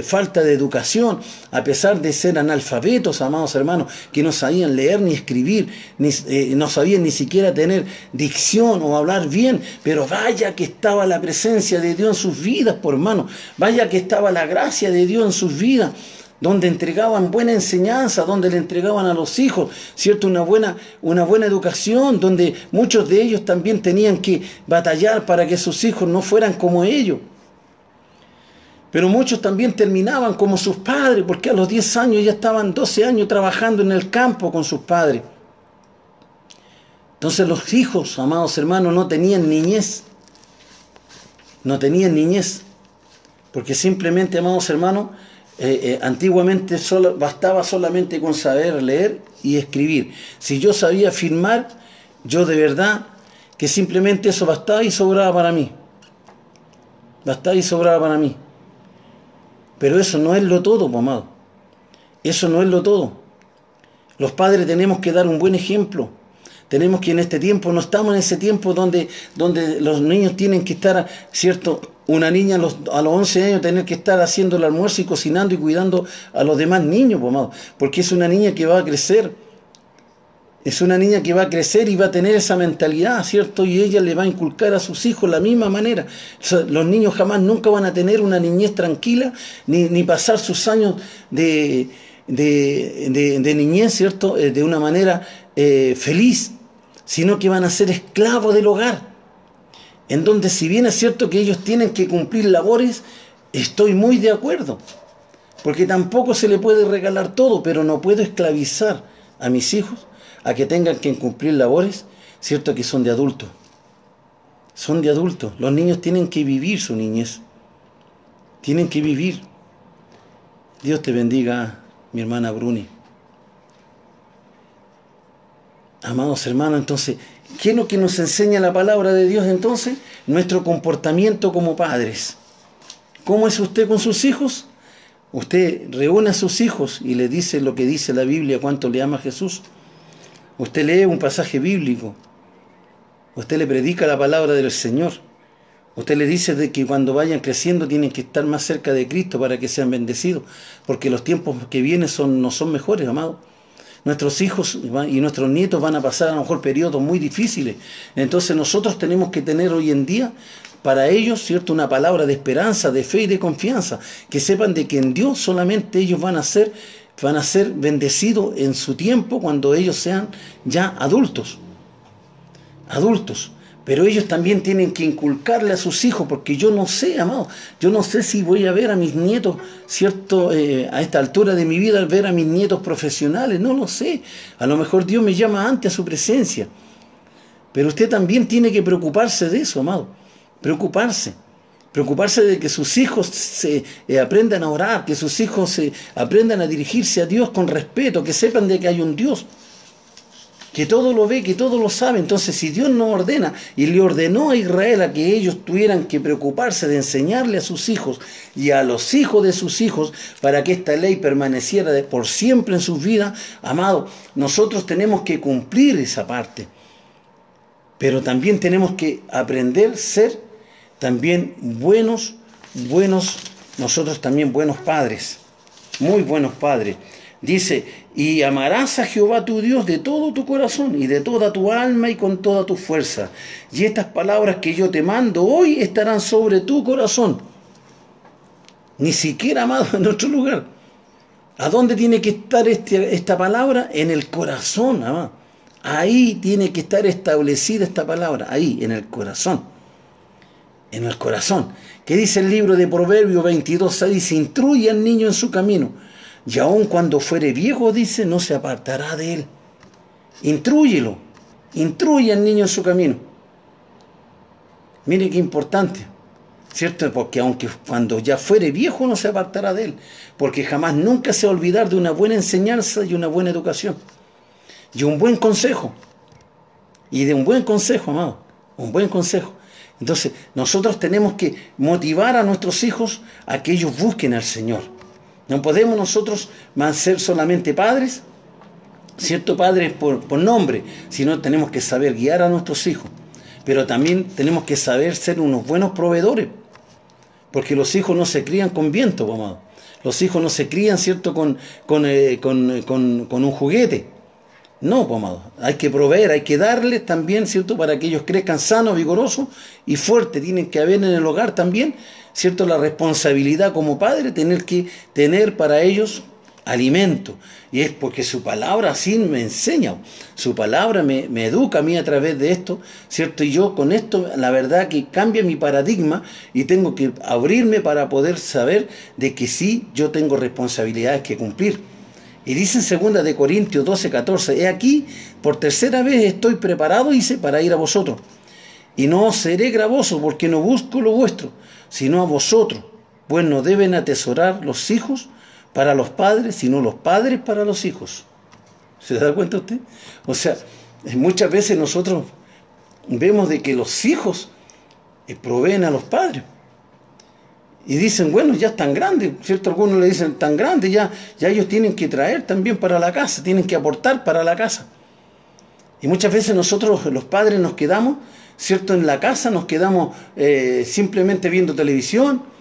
falta de educación, a pesar de ser analfabetos, amados hermanos, que no sabían leer ni escribir, no sabían ni siquiera tener dicción o hablar bien, pero vaya que estaba la presencia de Dios en sus vidas, por hermano, vaya que estaba la gracia de Dios en sus vidas, donde entregaban buena enseñanza, donde le entregaban a los hijos, ¿cierto? Una buena educación, donde muchos de ellos también tenían que batallar para que sus hijos no fueran como ellos. Pero muchos también terminaban como sus padres, porque a los 10 años ya estaban 12 años trabajando en el campo con sus padres. Entonces los hijos, amados hermanos, no tenían niñez. No tenían niñez. Porque simplemente, amados hermanos, antiguamente bastaba solamente con saber leer y escribir. Si yo sabía firmar, yo de verdad que simplemente eso bastaba y sobraba para mí. Bastaba y sobraba para mí. Pero eso no es lo todo, amado. Eso no es lo todo. Los padres tenemos que dar un buen ejemplo. Tenemos que en este tiempo, no estamos en ese tiempo donde los niños tienen que estar, ¿cierto? Una niña a los 11 años tener que estar haciendo el almuerzo y cocinando y cuidando a los demás niños, amado, porque es una niña que va a crecer. Es una niña que va a crecer y va a tener esa mentalidad, ¿cierto? Y ella le va a inculcar a sus hijos la misma manera. O sea, los niños jamás nunca van a tener una niñez tranquila, ni pasar sus años de niñez, ¿cierto? De una manera feliz, sino que van a ser esclavos del hogar. En donde, si bien es cierto que ellos tienen que cumplir labores, estoy muy de acuerdo, porque tampoco se le puede regalar todo, pero no puedo esclavizar a mis hijos a que tengan que cumplir labores, cierto, que son de adultos. Son de adultos. Los niños tienen que vivir su niñez. Tienen que vivir. Dios te bendiga, mi hermana Bruni. Amados hermanos, entonces, ¿qué es lo que nos enseña la palabra de Dios entonces? Nuestro comportamiento como padres. ¿Cómo es usted con sus hijos? Usted reúne a sus hijos y le dice lo que dice la Biblia, cuánto le ama a Jesús. Usted lee un pasaje bíblico. Usted le predica la palabra del Señor. Usted le dice de que cuando vayan creciendo tienen que estar más cerca de Cristo para que sean bendecidos, porque los tiempos que vienen no son mejores, amados. Nuestros hijos y nuestros nietos van a pasar a lo mejor periodos muy difíciles. Entonces nosotros tenemos que tener hoy en día para ellos, ¿cierto?, una palabra de esperanza, de fe y de confianza. Que sepan de que en Dios solamente ellos van a ser bendecidos en su tiempo cuando ellos sean ya adultos. Adultos. Pero ellos también tienen que inculcarle a sus hijos, porque yo no sé, amado, yo no sé si voy a ver a mis nietos, ¿cierto? A esta altura de mi vida, ver a mis nietos profesionales, no lo sé. A lo mejor Dios me llama antes a su presencia. Pero usted también tiene que preocuparse de eso, amado. Preocuparse de que sus hijos aprendan a orar, que sus hijos aprendan a dirigirse a Dios con respeto, que sepan de que hay un Dios que todo lo ve, que todo lo sabe. Entonces, si Dios nos ordena y le ordenó a Israel a que ellos tuvieran que preocuparse de enseñarle a sus hijos y a los hijos de sus hijos para que esta ley permaneciera por siempre en sus vidas, amado, nosotros tenemos que cumplir esa parte. Pero también tenemos que aprender a ser también nosotros también buenos padres, muy buenos padres. Dice, y amarás a Jehová tu Dios de todo tu corazón y de toda tu alma y con toda tu fuerza. Y estas palabras que yo te mando hoy estarán sobre tu corazón. Ni siquiera, amado, en otro lugar. ¿A dónde tiene que estar esta palabra? En el corazón, amado. Ahí tiene que estar establecida esta palabra, ahí, en el corazón. En el corazón. ¿Qué dice el libro de Proverbios 22? Dice, instruye al niño en su camino. Y aun cuando fuere viejo, dice, no se apartará de él. Intrúyelo. Instruye al niño en su camino. Mire qué importante, ¿cierto? Porque aunque cuando ya fuere viejo, no se apartará de él. Porque jamás nunca se va a olvidar de una buena enseñanza y una buena educación. Y un buen consejo. Y de un buen consejo, amado. Un buen consejo. Entonces, nosotros tenemos que motivar a nuestros hijos a que ellos busquen al Señor. No podemos nosotros ser solamente padres cierto, padres por nombre, sino tenemos que saber guiar a nuestros hijos. Pero también tenemos que saber ser unos buenos proveedores, porque los hijos no se crían con viento, amado. Los hijos no se crían, ¿cierto?, con un juguete. No, amado. Hay que proveer, hay que darles también, ¿cierto?, para que ellos crezcan sanos, vigorosos y fuertes. Tienen que haber en el hogar también, ¿cierto?, la responsabilidad como padre, tener que tener para ellos alimento. Y es porque su palabra así me enseña, su palabra me educa a mí a través de esto, ¿cierto? Y yo con esto, la verdad que cambia mi paradigma y tengo que abrirme para poder saber de que sí, yo tengo responsabilidades que cumplir. Y dice en 2 Corintios 12:14, he aquí, por tercera vez estoy preparado, dice, para ir a vosotros. Y no os seré gravoso, porque no busco lo vuestro, sino a vosotros, pues no deben atesorar los hijos para los padres, sino los padres para los hijos. ¿Se da cuenta usted? O sea, muchas veces nosotros vemos de que los hijos proveen a los padres. Y dicen, bueno, ya están grandes, ¿cierto? Algunos le dicen, tan grandes, ya ellos tienen que traer también para la casa, tienen que aportar para la casa. Y muchas veces nosotros, los padres, nos quedamos, ¿cierto?, en la casa, nos quedamos simplemente viendo televisión,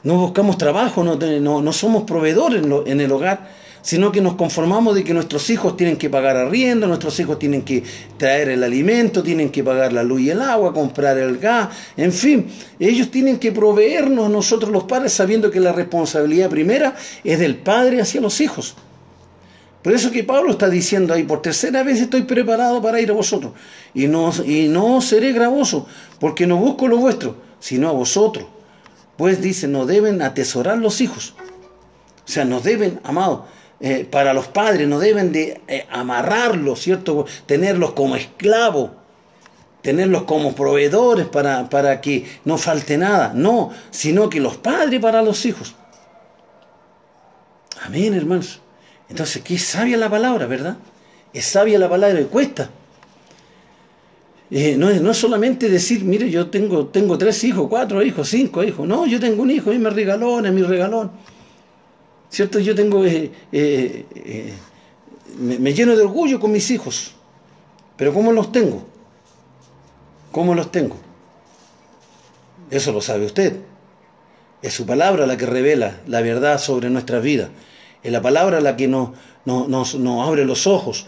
no buscamos trabajo, no somos proveedores en el hogar, sino que nos conformamos de que nuestros hijos tienen que pagar arriendo, nuestros hijos tienen que traer el alimento, tienen que pagar la luz y el agua, comprar el gas, en fin, ellos tienen que proveernos a nosotros los padres, sabiendo que la responsabilidad primera es del padre hacia los hijos. Por eso que Pablo está diciendo ahí, por tercera vez estoy preparado para ir a vosotros, y no seré gravoso, porque no busco lo vuestro, sino a vosotros. Pues dice, no deben atesorar los hijos. O sea, no deben, amado, para los padres, no deben de amarrarlos, ¿cierto? Tenerlos como esclavos, tenerlos como proveedores para que no falte nada. No, sino que los padres para los hijos. Amén, hermanos. Entonces, qué sabia la palabra, ¿verdad? Es sabia la palabra y cuesta. No es solamente decir, mire, yo tengo 3 hijos, 4 hijos, 5 hijos. No, yo tengo un hijo y me regaló, es mi regalón. ¿Cierto? Yo tengo, me lleno de orgullo con mis hijos. Pero ¿cómo los tengo? ¿Cómo los tengo? Eso lo sabe usted. Es su palabra la que revela la verdad sobre nuestras vidas. Es la palabra la que nos abre los ojos.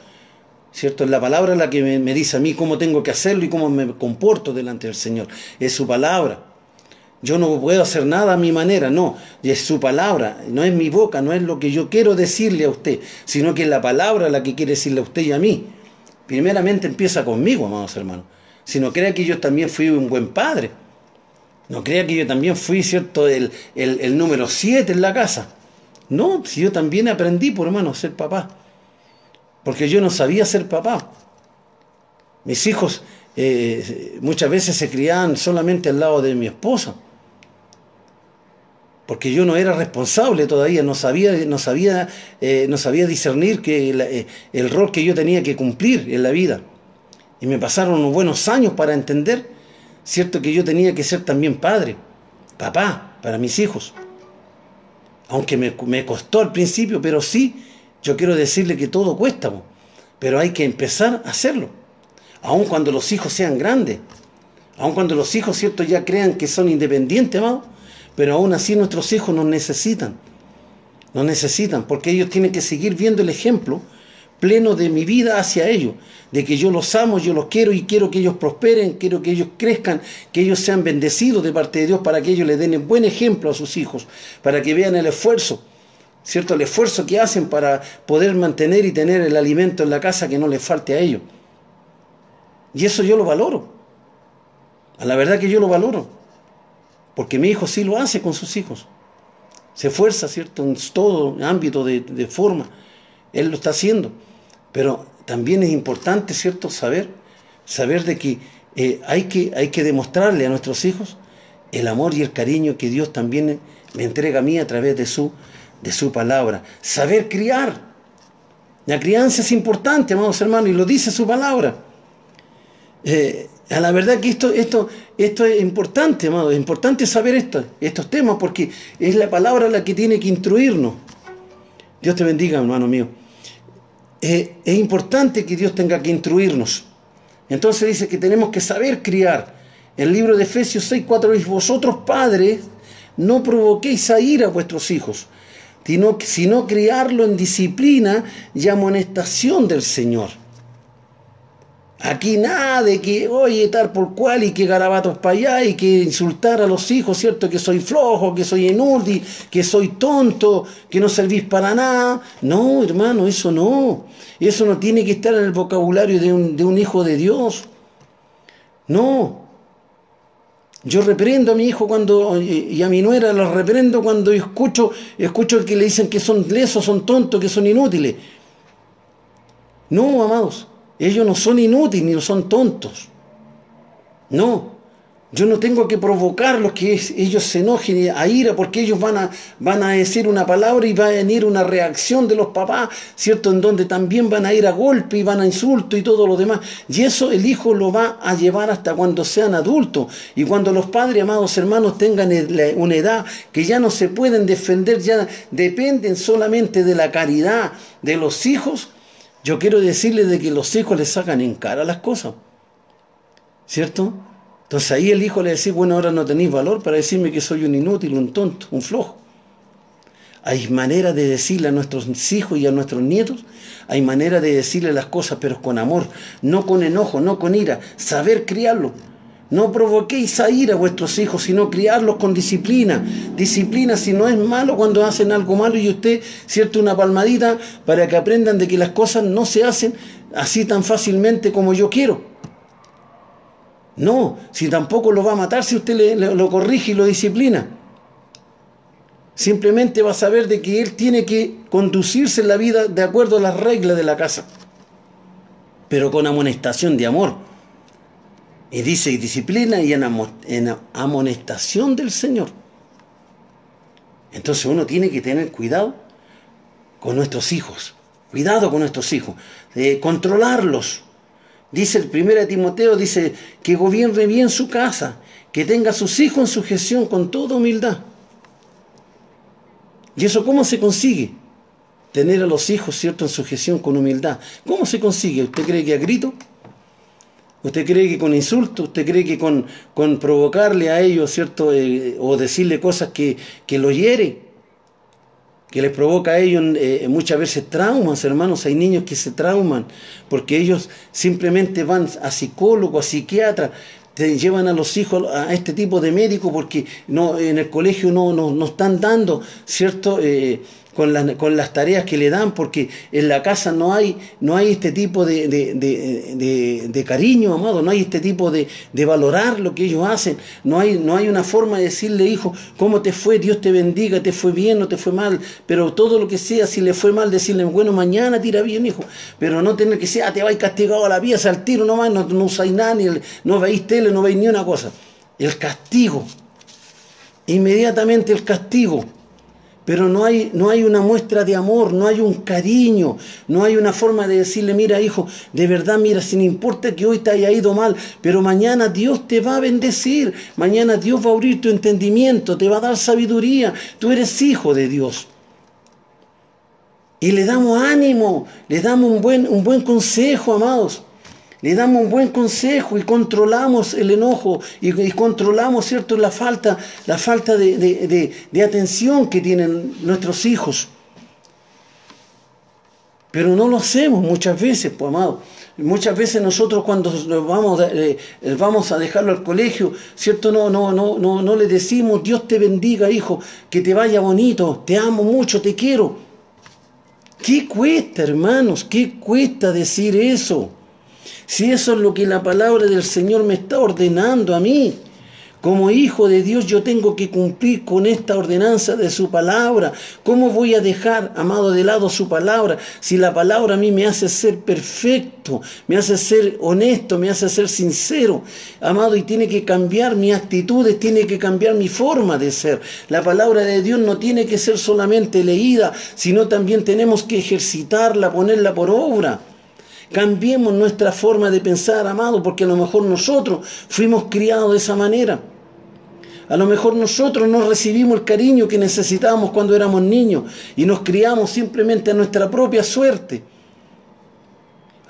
¿Cierto? Es la palabra la que me dice a mí cómo tengo que hacerlo y cómo me comporto delante del Señor. Es su palabra. Yo no puedo hacer nada a mi manera, no. Es su palabra, no es mi boca, no es lo que yo quiero decirle a usted, sino que es la palabra la que quiere decirle a usted y a mí. Primeramente empieza conmigo, amados hermanos. Si no crea que yo también fui un buen padre. No crea que yo también fui, ¿cierto?, el número 7 en la casa. No, si yo también aprendí, por hermano, a ser papá. Porque yo no sabía ser papá. Mis hijos muchas veces se criaban solamente al lado de mi esposa. Porque yo no era responsable todavía, no sabía discernir que el rol que yo tenía que cumplir en la vida. Y me pasaron unos buenos años para entender, cierto, que yo tenía que ser también padre, papá, para mis hijos. Aunque me costó al principio, pero sí, yo quiero decirle que todo cuesta, pero hay que empezar a hacerlo. Aun cuando los hijos sean grandes, aun cuando los hijos, cierto, ya crean que son independientes, amado, pero aún así nuestros hijos nos necesitan, porque ellos tienen que seguir viendo el ejemplo pleno de mi vida hacia ellos, de que yo los amo, yo los quiero y quiero que ellos prosperen, quiero que ellos crezcan, que ellos sean bendecidos de parte de Dios, para que ellos le den el buen ejemplo a sus hijos, para que vean el esfuerzo, ¿cierto? El esfuerzo que hacen para poder mantener y tener el alimento en la casa, que no les falte a ellos. Y eso yo lo valoro. A la verdad que yo lo valoro. Porque mi hijo sí lo hace con sus hijos. Se esfuerza, ¿cierto?, en todo ámbito de forma. Él lo está haciendo. Pero también es importante, ¿cierto?, saber de que hay que demostrarle a nuestros hijos el amor y el cariño que Dios también me entrega a mí a través de su palabra. Saber criar. La crianza es importante, amados hermanos, y lo dice su palabra. A la verdad que esto es importante, amado. Es importante saber estos temas, porque es la palabra la que tiene que instruirnos. Dios te bendiga, hermano mío. es importante que Dios tenga que instruirnos. Entonces dice que tenemos que saber criar. El libro de Efesios 6:4 dice: vosotros padres, no provoquéis a ira a vuestros hijos, sino criarlo en disciplina y amonestación del Señor. Aquí nada de que, oye, tal por cual, y que garabatos para allá, y que insultar a los hijos, ¿cierto? Que soy flojo, que soy inútil, que soy tonto, que no servís para nada. No, hermano, eso no. Eso no tiene que estar en el vocabulario de un hijo de Dios. No. Yo reprendo a mi hijo y a mi nuera los reprendo cuando escucho que le dicen que son lesos, son tontos, que son inútiles. No, amados. Ellos no son inútiles ni son tontos. No, yo no tengo que provocarlos que ellos se enojen a ira, porque ellos van a decir una palabra y va a venir una reacción de los papás, ¿cierto? En donde también van a ir a golpe y van a insulto y todo lo demás. Y eso el hijo lo va a llevar hasta cuando sean adultos. Y cuando los padres, amados hermanos, tengan una edad que ya no se pueden defender, ya dependen solamente de la caridad de los hijos. Yo quiero decirles de que los hijos les sacan en cara las cosas, ¿cierto? Entonces ahí el hijo le dice: bueno, ahora no tenéis valor para decirme que soy un inútil, un tonto, un flojo. Hay manera de decirle a nuestros hijos y a nuestros nietos, hay manera de decirle las cosas, pero con amor, no con enojo, no con ira, saber criarlo. No provoquéis a ira a vuestros hijos, sino criarlos con disciplina. Disciplina si no es malo cuando hacen algo malo y usted, ¿cierto?, una palmadita para que aprendan de que las cosas no se hacen así tan fácilmente como yo quiero. No, si tampoco lo va a matar si usted lo corrige y lo disciplina. Simplemente va a saber de que él tiene que conducirse en la vida de acuerdo a las reglas de la casa, pero con amonestación de amor. Y dice disciplina y en amonestación del Señor. Entonces uno tiene que tener cuidado con nuestros hijos. Cuidado con nuestros hijos. Controlarlos. Dice el 1 Timoteo, dice que gobierne bien su casa, que tenga a sus hijos en sujeción con toda humildad. ¿Y eso cómo se consigue? Tener a los hijos, ¿cierto?, en sujeción con humildad. ¿Cómo se consigue? ¿Usted cree que a grito? ¿Usted cree que con insultos? ¿Usted cree que con provocarle a ellos, ¿cierto?, o decirle cosas que lo hiere, que les provoca a ellos muchas veces traumas, hermanos? Hay niños que se trauman porque ellos simplemente van a psicólogos, a psiquiatras, te llevan a los hijos a este tipo de médicos porque en el colegio no están dando, ¿cierto?, con las tareas que le dan, porque en la casa no hay este tipo de cariño, amado, no hay este tipo de valorar lo que ellos hacen, no hay una forma de decirle: hijo, ¿cómo te fue? Dios te bendiga, te fue bien, no te fue mal, pero todo lo que sea, si le fue mal, decirle: bueno, mañana tira bien, hijo, pero no tener que ser: te vais castigado a la pieza, al tiro nomás, no usáis nada, no veis tele, no veis ni una cosa. El castigo, inmediatamente el castigo. Pero no hay una muestra de amor, no hay un cariño, no hay una forma de decirle: mira, hijo, de verdad, mira, sin importa que hoy te haya ido mal, pero mañana Dios te va a bendecir, mañana Dios va a abrir tu entendimiento, te va a dar sabiduría, tú eres hijo de Dios. Y le damos ánimo, le damos un buen consejo, amados. Le damos un buen consejo y controlamos el enojo y controlamos, ¿cierto?, la falta de atención que tienen nuestros hijos. Pero no lo hacemos muchas veces, pues, amado. Muchas veces nosotros cuando vamos a dejarlo al colegio, ¿cierto?, no le decimos: Dios te bendiga, hijo, que te vaya bonito, te amo mucho, te quiero. ¿Qué cuesta, hermanos? ¿Qué cuesta decir eso? Si eso es lo que la palabra del Señor me está ordenando a mí. Como hijo de Dios yo tengo que cumplir con esta ordenanza de su palabra. ¿Cómo voy a dejar, amado, de lado su palabra? Si la palabra a mí me hace ser perfecto, me hace ser honesto, me hace ser sincero, amado, y tiene que cambiar mis actitudes, tiene que cambiar mi forma de ser. La palabra de Dios no tiene que ser solamente leída, sino también tenemos que ejercitarla, ponerla por obra. Cambiemos nuestra forma de pensar, amado, porque a lo mejor nosotros fuimos criados de esa manera. A lo mejor nosotros no recibimos el cariño que necesitábamos cuando éramos niños y nos criamos simplemente a nuestra propia suerte.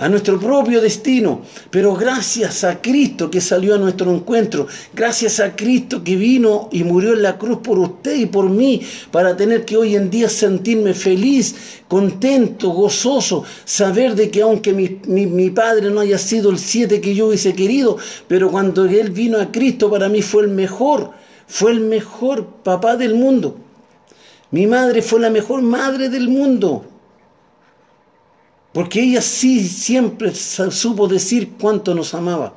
a nuestro propio destino, pero gracias a Cristo que salió a nuestro encuentro, gracias a Cristo que vino y murió en la cruz por usted y por mí, para tener que hoy en día sentirme feliz, contento, gozoso, saber de que aunque mi padre no haya sido el 7 que yo hubiese querido, pero cuando Él vino a Cristo para mí fue el mejor papá del mundo. Mi madre fue la mejor madre del mundo. Porque ella sí siempre supo decir cuánto nos amaba.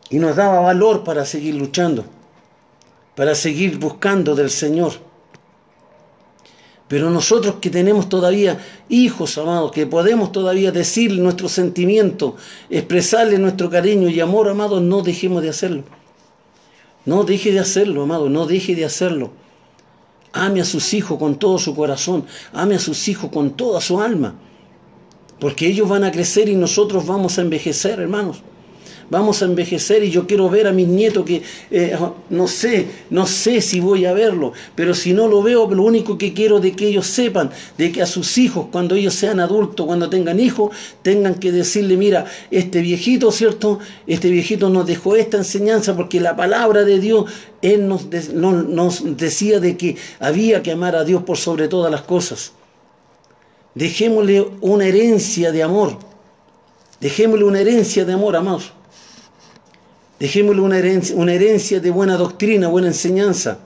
Y nos daba valor para seguir luchando, para seguir buscando del Señor. Pero nosotros que tenemos todavía hijos, amados, que podemos todavía decir nuestro sentimiento, expresarle nuestro cariño y amor, amados, no dejemos de hacerlo. No deje de hacerlo, amado, no deje de hacerlo. Ame a sus hijos con todo su corazón, ame a sus hijos con toda su alma, porque ellos van a crecer y nosotros vamos a envejecer, hermanos. Vamos a envejecer y yo quiero ver a mis nietos que no sé si voy a verlo, pero si no lo veo, lo único que quiero de que ellos sepan, de que a sus hijos, cuando ellos sean adultos, cuando tengan hijos, tengan que decirle, mira, este viejito, ¿cierto? Este viejito nos dejó esta enseñanza porque la palabra de Dios, Él nos decía de que había que amar a Dios por sobre todas las cosas. Dejémosle una herencia de amor. Dejémosle una herencia de amor, amados. Dejémosle una herencia de buena doctrina, buena enseñanza,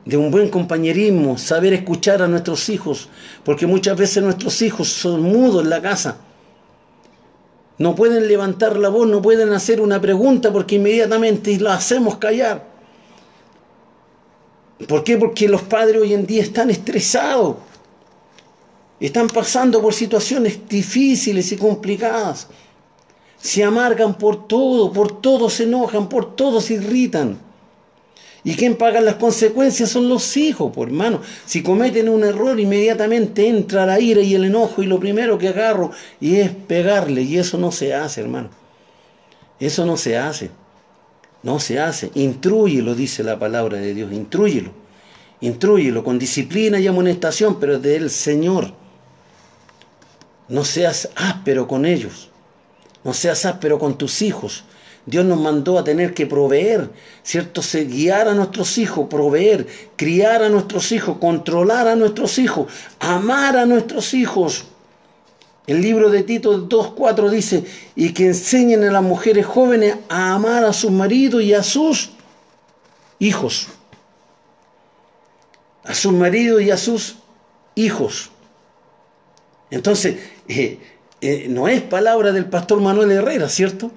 de un buen compañerismo, saber escuchar a nuestros hijos, porque muchas veces nuestros hijos son mudos en la casa. No pueden levantar la voz, no pueden hacer una pregunta porque inmediatamente la hacemos callar. ¿Por qué? Porque los padres hoy en día están estresados, están pasando por situaciones difíciles y complicadas. Se amargan por todo se enojan, por todo se irritan. ¿Y quién paga las consecuencias? Son los hijos, pues, hermano. Si cometen un error, inmediatamente entra la ira y el enojo, y lo primero que agarro y es pegarle, y eso no se hace, hermano. Eso no se hace. No se hace. Intrúyelo, dice la palabra de Dios. Intrúyelo. Intrúyelo con disciplina y amonestación, pero del Señor. No seas áspero con ellos. No seas áspero con tus hijos. Dios nos mandó a tener que proveer, ¿cierto? Guiar a nuestros hijos, proveer, criar a nuestros hijos, controlar a nuestros hijos, amar a nuestros hijos. El libro de Tito 2:4 dice, y que enseñen a las mujeres jóvenes a amar a sus maridos y a sus hijos. A sus maridos y a sus hijos. Entonces, no es palabra del pastor Manuel Herrera, ¿cierto?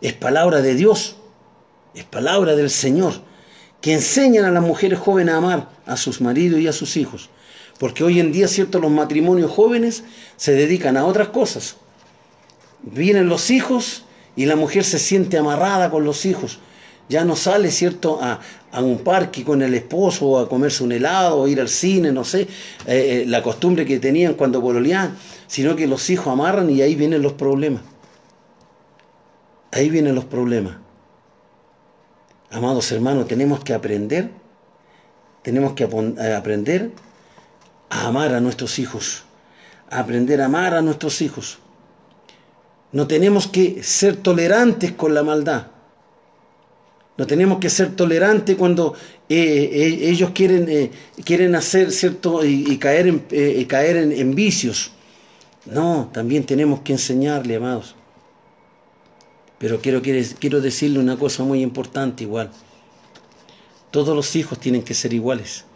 Es palabra de Dios, es palabra del Señor, que enseñan a las mujeres jóvenes a amar a sus maridos y a sus hijos. Porque hoy en día, ¿cierto?, los matrimonios jóvenes se dedican a otras cosas. Vienen los hijos y la mujer se siente amarrada con los hijos. Ya no sale, ¿cierto?, a un parque con el esposo, o a comerse un helado, o ir al cine, no sé, la costumbre que tenían cuando pololeaban, sino que los hijos amarran y ahí vienen los problemas. Ahí vienen los problemas. Amados hermanos, tenemos que aprender a amar a nuestros hijos, a aprender a amar a nuestros hijos. No tenemos que ser tolerantes con la maldad. No tenemos que ser tolerantes cuando ellos quieren hacer, ¿cierto?, y caer en vicios. No, también tenemos que enseñarle, amados. Pero quiero decirle una cosa muy importante igual. Todos los hijos tienen que ser iguales.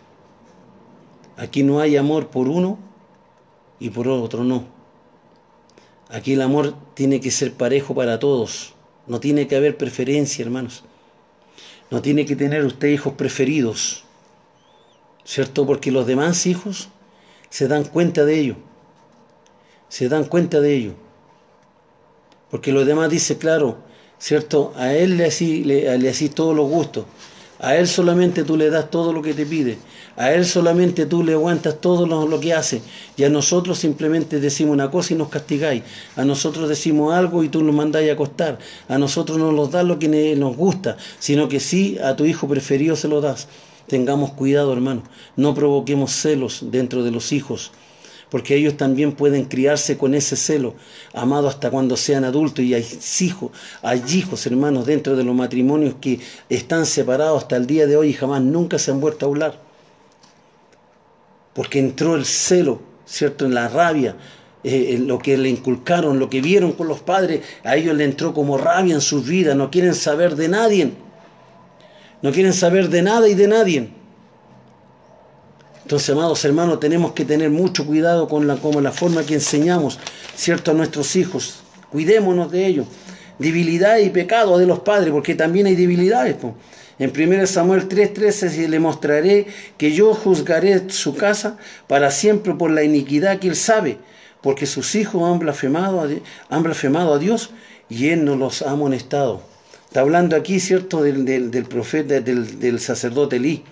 Aquí no hay amor por uno y por otro no. Aquí el amor tiene que ser parejo para todos. No tiene que haber preferencia, hermanos. No tiene que tener usted hijos preferidos, ¿cierto? Porque los demás hijos se dan cuenta de ello. Se dan cuenta de ello. Porque los demás dicen, claro, ¿cierto? A él le hacís todos los gustos. A él solamente tú le das todo lo que te pide. A él solamente tú le aguantas todo lo que hace. Y a nosotros simplemente decimos una cosa y nos castigáis. A nosotros decimos algo y tú nos mandáis a acostar. A nosotros no nos das lo que nos gusta, sino que sí a tu hijo preferido se lo das. Tengamos cuidado, hermano. No provoquemos celos dentro de los hijos. porque ellos también pueden criarse con ese celo, amado, hasta cuando sean adultos. Y hay hijos, hermanos, dentro de los matrimonios que están separados hasta el día de hoy y jamás nunca se han vuelto a hablar, porque entró el celo, ¿cierto?, en la rabia. Lo que le inculcaron, lo que vieron con los padres, a ellos le entró como rabia en sus vidas. No quieren saber de nadie, no quieren saber de nada y de nadie. Entonces, amados hermanos, tenemos que tener mucho cuidado con la forma que enseñamos, ¿cierto?, a nuestros hijos. Cuidémonos de ellos. Debilidad y pecado de los padres, porque también hay debilidades, pues. En 1 Samuel 3:13 le mostraré que yo juzgaré su casa para siempre por la iniquidad que él sabe, porque sus hijos han blasfemado a Dios y él no los ha amonestado. Está hablando aquí, ¿cierto?, del profeta, del sacerdote Elí.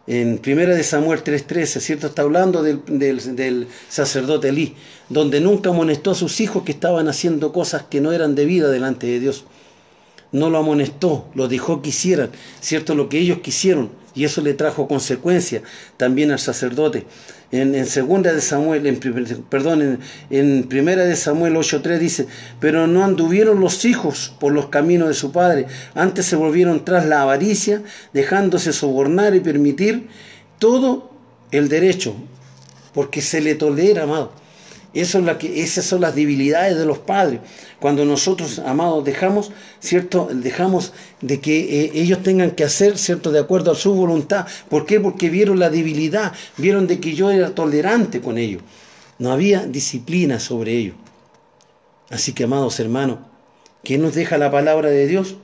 En 1 Samuel 3:13, ¿cierto?, está hablando del sacerdote Elí, donde nunca amonestó a sus hijos que estaban haciendo cosas que no eran debidas delante de Dios. No lo amonestó, lo dejó que hicieran, ¿cierto?, lo que ellos quisieron, y eso le trajo consecuencias también al sacerdote. En 2 de Samuel, en 1 de Samuel 8:3 dice: pero no anduvieron los hijos por los caminos de su padre, antes se volvieron tras la avaricia, dejándose sobornar y permitir todo el derecho, porque se le tolera, amado. Esas son las debilidades de los padres. Cuando nosotros, amados, dejamos, ¿cierto?, dejamos de que ellos tengan que hacer, ¿cierto?, de acuerdo a su voluntad. ¿Por qué? Porque vieron la debilidad, vieron de que yo era tolerante con ellos. No había disciplina sobre ellos. Así que, amados hermanos, ¿qué nos deja la palabra de Dios?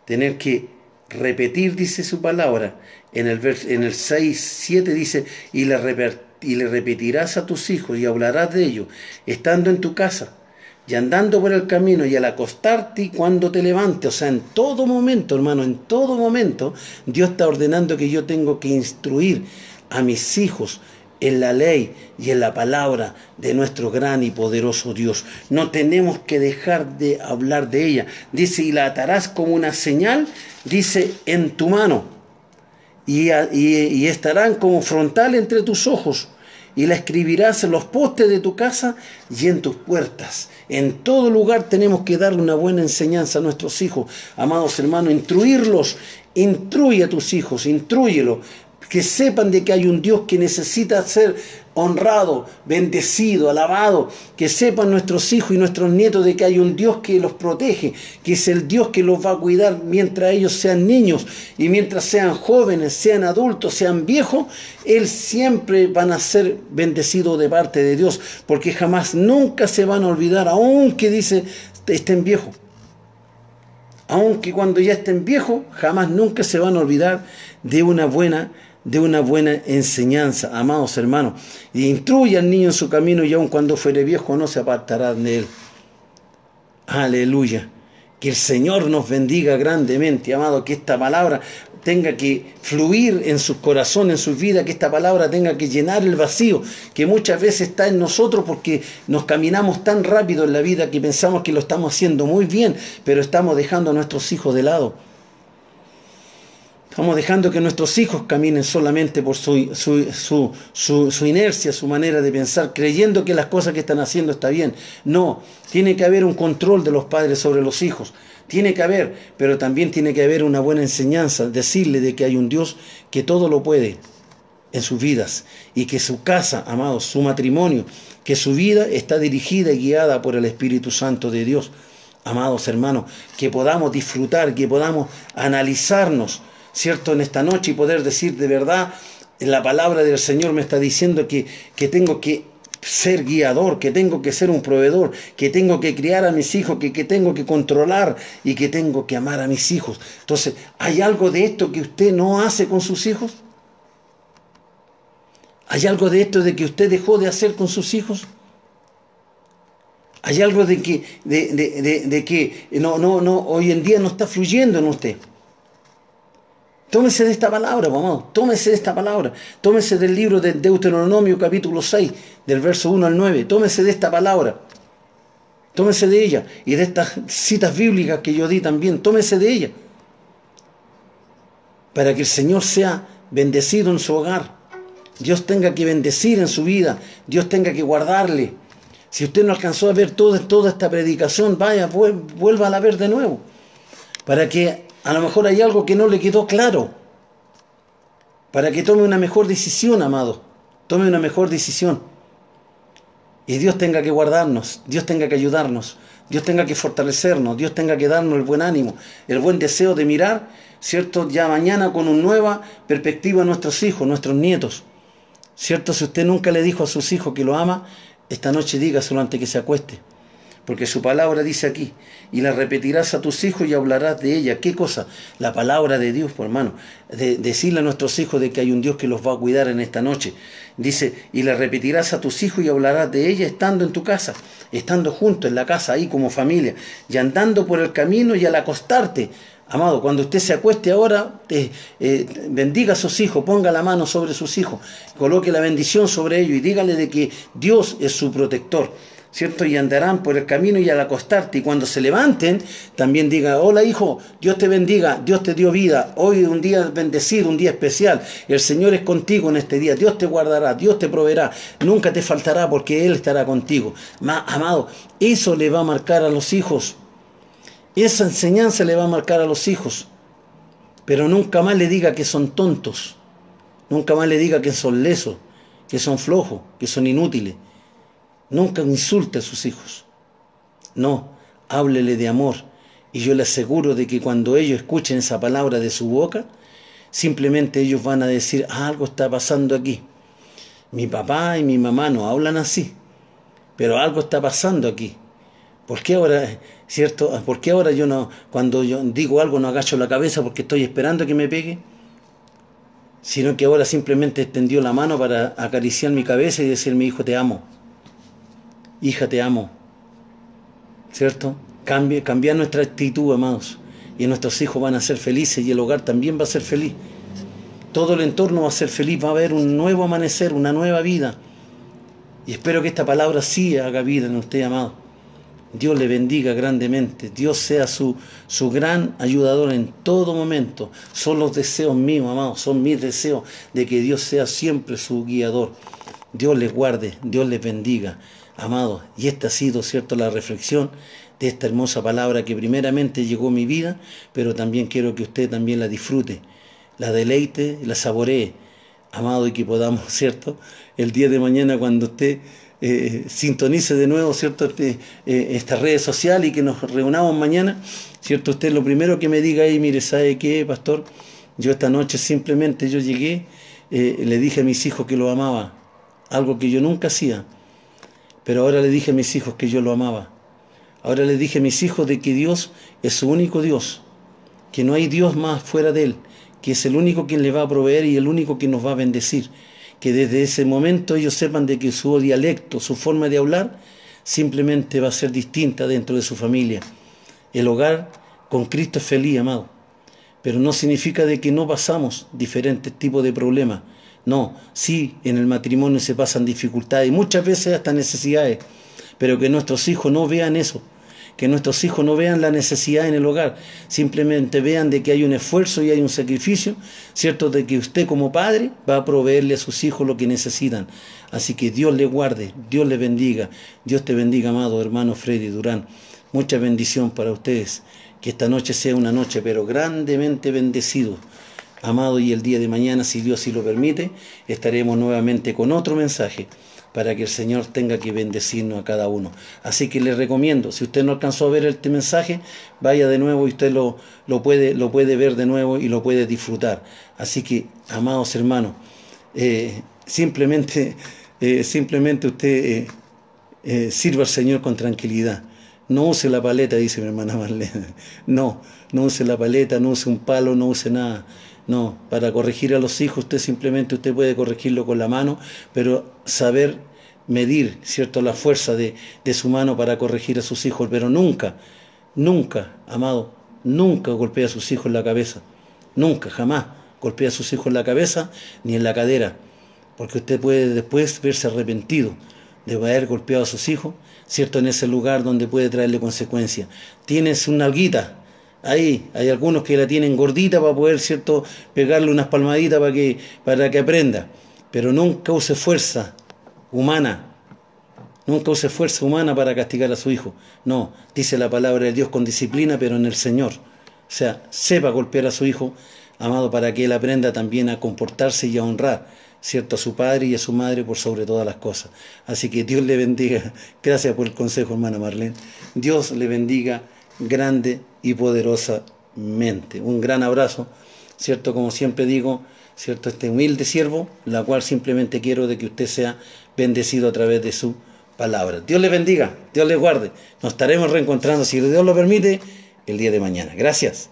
Tener que repetir, dice su palabra. En el 6:7 dice: y le repetirás a tus hijos y hablarás de ellos, estando en tu casa y andando por el camino y al acostarte y cuando te levantes. O sea, en todo momento, hermano, en todo momento, Dios está ordenando que yo tengo que instruir a mis hijos en la ley y en la palabra de nuestro gran y poderoso Dios. No tenemos que dejar de hablar de ella. Dice: y la atarás como una señal, dice, en tu mano. Y estarán como frontal entre tus ojos, y la escribirás en los postes de tu casa y en tus puertas. En todo lugar tenemos que darle una buena enseñanza a nuestros hijos. Amados hermanos, instruirlos. Instruye a tus hijos, instrúyelos, que sepan de que hay un Dios que necesita ser honrado, bendecido, alabado. Que sepan nuestros hijos y nuestros nietos de que hay un Dios que los protege, que es el Dios que los va a cuidar mientras ellos sean niños y mientras sean jóvenes, sean adultos, sean viejos. Él siempre van a ser bendecidos de parte de Dios, porque jamás, nunca se van a olvidar, aunque dice estén viejos. Aunque cuando ya estén viejos, jamás nunca se van a olvidar de una buena enseñanza, amados hermanos. Y instruye al niño en su camino, y aun cuando fuere viejo no se apartará de él. Aleluya. Que el Señor nos bendiga grandemente, amado. Que esta palabra tenga que fluir en sus corazones, en sus vidas. Que esta palabra tenga que llenar el vacío que muchas veces está en nosotros, porque nos caminamos tan rápido en la vida que pensamos que lo estamos haciendo muy bien, pero estamos dejando a nuestros hijos de lado. Estamos dejando que nuestros hijos caminen solamente por su inercia, su manera de pensar, creyendo que las cosas que están haciendo está bien. No, tiene que haber un control de los padres sobre los hijos. Tiene que haber, pero también tiene que haber una buena enseñanza, decirle de que hay un Dios que todo lo puede en sus vidas, y que su casa, amados, su matrimonio, que su vida está dirigida y guiada por el Espíritu Santo de Dios. Amados hermanos, que podamos disfrutar, que podamos analizarnos, ¿cierto?, en esta noche, y poder decir: de verdad, la palabra del Señor me está diciendo que tengo que ser guiador, que tengo que ser un proveedor, que tengo que criar a mis hijos, que tengo que controlar y que tengo que amar a mis hijos. Entonces, ¿hay algo de esto que usted no hace con sus hijos? ¿Hay algo de esto de que usted dejó de hacer con sus hijos? ¿Hay algo de que hoy en día no está fluyendo en usted? Tómese de esta palabra, amado. Tómese de esta palabra. Tómese del libro de Deuteronomio capítulo 6, del verso 1 al 9. Tómese de esta palabra. Tómese de ella. Y de estas citas bíblicas que yo di también. Tómese de ella. Para que el Señor sea bendecido en su hogar. Dios tenga que bendecir en su vida, Dios tenga que guardarle. Si usted no alcanzó a ver toda esta predicación, vaya, vuelva a ver de nuevo, para que a lo mejor hay algo que no le quedó claro, para que tome una mejor decisión, amado, tome una mejor decisión. Y Dios tenga que guardarnos, Dios tenga que ayudarnos, Dios tenga que fortalecernos, Dios tenga que darnos el buen ánimo, el buen deseo de mirar, ¿cierto?, ya mañana con una nueva perspectiva a nuestros hijos, nuestros nietos, ¿cierto? Si usted nunca le dijo a sus hijos que lo ama, esta noche dígaselo antes que se acueste, porque su palabra dice aquí, y la repetirás a tus hijos y hablarás de ella. ¿Qué cosa? La palabra de Dios, por hermano. Decirle a nuestros hijos de que hay un Dios que los va a cuidar en esta noche. Dice, y la repetirás a tus hijos y hablarás de ella estando en tu casa, estando juntos en la casa, ahí como familia, y andando por el camino y al acostarte. Amado, cuando usted se acueste ahora, bendiga a sus hijos, ponga la mano sobre sus hijos, coloque la bendición sobre ellos y dígale de que Dios es su protector, ¿cierto? Y andarán por el camino y al acostarte. Y cuando se levanten, también diga, hola hijo, Dios te bendiga, Dios te dio vida, hoy es un día bendecido, un día especial, el Señor es contigo en este día, Dios te guardará, Dios te proveerá, nunca te faltará porque Él estará contigo. Amado, eso le va a marcar a los hijos. Esa enseñanza le va a marcar a los hijos, pero nunca más le diga que son tontos, nunca más le diga que son lesos, que son flojos, que son inútiles. Nunca insulte a sus hijos. No, háblele de amor. Y yo le aseguro de que cuando ellos escuchen esa palabra de su boca, simplemente ellos van a decir, algo está pasando aquí. Mi papá y mi mamá no hablan así, pero algo está pasando aquí. ¿Por qué ahora, cierto? ¿Por qué ahora yo no, cuando yo digo algo no agacho la cabeza porque estoy esperando que me pegue? Sino que ahora simplemente extendió la mano para acariciar mi cabeza y decirme, hijo, te amo. Hija, te amo. ¿Cierto? Cambiar nuestra actitud, amados. Y nuestros hijos van a ser felices y el hogar también va a ser feliz. Todo el entorno va a ser feliz, va a haber un nuevo amanecer, una nueva vida. Y espero que esta palabra sí haga vida en usted, amado. Dios le bendiga grandemente, Dios sea su gran ayudador en todo momento. Son los deseos míos, amados, son mis deseos de que Dios sea siempre su guiador. Dios les guarde, Dios les bendiga, amados. Y esta ha sido, cierto, la reflexión de esta hermosa palabra que primeramente llegó a mi vida, pero también quiero que usted también la disfrute, la deleite, la saboree, amado, y que podamos, cierto, el día de mañana cuando usted sintonice de nuevo, ¿cierto? Estas redes sociales y que nos reunamos mañana, ¿cierto? Usted lo primero que me diga ahí, mire, ¿sabe qué, pastor? Yo esta noche simplemente yo llegué, le dije a mis hijos que lo amaba, algo que yo nunca hacía, pero ahora le dije a mis hijos que yo lo amaba. Ahora le dije a mis hijos de que Dios es su único Dios, que no hay Dios más fuera de Él, que es el único quien le va a proveer y el único que nos va a bendecir. Que desde ese momento ellos sepan de que su dialecto, su forma de hablar, simplemente va a ser distinta dentro de su familia. El hogar con Cristo es feliz, amado. Pero no significa de que no pasamos diferentes tipos de problemas. No, sí, en el matrimonio se pasan dificultades y muchas veces hasta necesidades, pero que nuestros hijos no vean eso. Que nuestros hijos no vean la necesidad en el hogar, simplemente vean de que hay un esfuerzo y hay un sacrificio, ¿cierto? De que usted como padre va a proveerle a sus hijos lo que necesitan. Así que Dios le guarde, Dios le bendiga, Dios te bendiga, amado hermano Freddy Durán. Mucha bendición para ustedes, que esta noche sea una noche pero grandemente bendecido, amado, y el día de mañana, si Dios sí lo permite, estaremos nuevamente con otro mensaje, para que el Señor tenga que bendecirnos a cada uno. Así que le recomiendo, si usted no alcanzó a ver este mensaje, vaya de nuevo y usted lo puede ver de nuevo y lo puede disfrutar. Así que, amados hermanos, simplemente usted sirva al Señor con tranquilidad. No use la paleta, dice mi hermana Marlene. No use la paleta, no use un palo, no use nada. No, para corregir a los hijos usted puede corregirlo con la mano, pero saber medir, ¿cierto?, la fuerza de su mano para corregir a sus hijos, pero nunca, amado, nunca golpee a sus hijos en la cabeza, nunca, jamás golpee a sus hijos en la cabeza ni en la cadera, porque usted puede después verse arrepentido de haber golpeado a sus hijos, ¿cierto?, en ese lugar donde puede traerle consecuencias. Tienes una nalguita. Ahí hay algunos que la tienen gordita para poder, ¿cierto?, pegarle unas palmaditas para que aprenda. pero nunca use fuerza humana. Nunca use fuerza humana para castigar a su hijo. No, dice la palabra de Dios, con disciplina, pero en el Señor. O sea, sepa golpear a su hijo, amado, para que él aprenda también a comportarse y a honrar, ¿cierto?, a su padre y a su madre por sobre todas las cosas. Así que Dios le bendiga. Gracias por el consejo, hermana Marlene. Dios le bendiga grande y poderosamente. Un gran abrazo, ¿cierto? Como siempre digo, ¿cierto?, este humilde siervo, la cual simplemente quiero de que usted sea bendecido a través de su palabra. Dios le bendiga, Dios le guarde. Nos estaremos reencontrando, si Dios lo permite, el día de mañana. Gracias.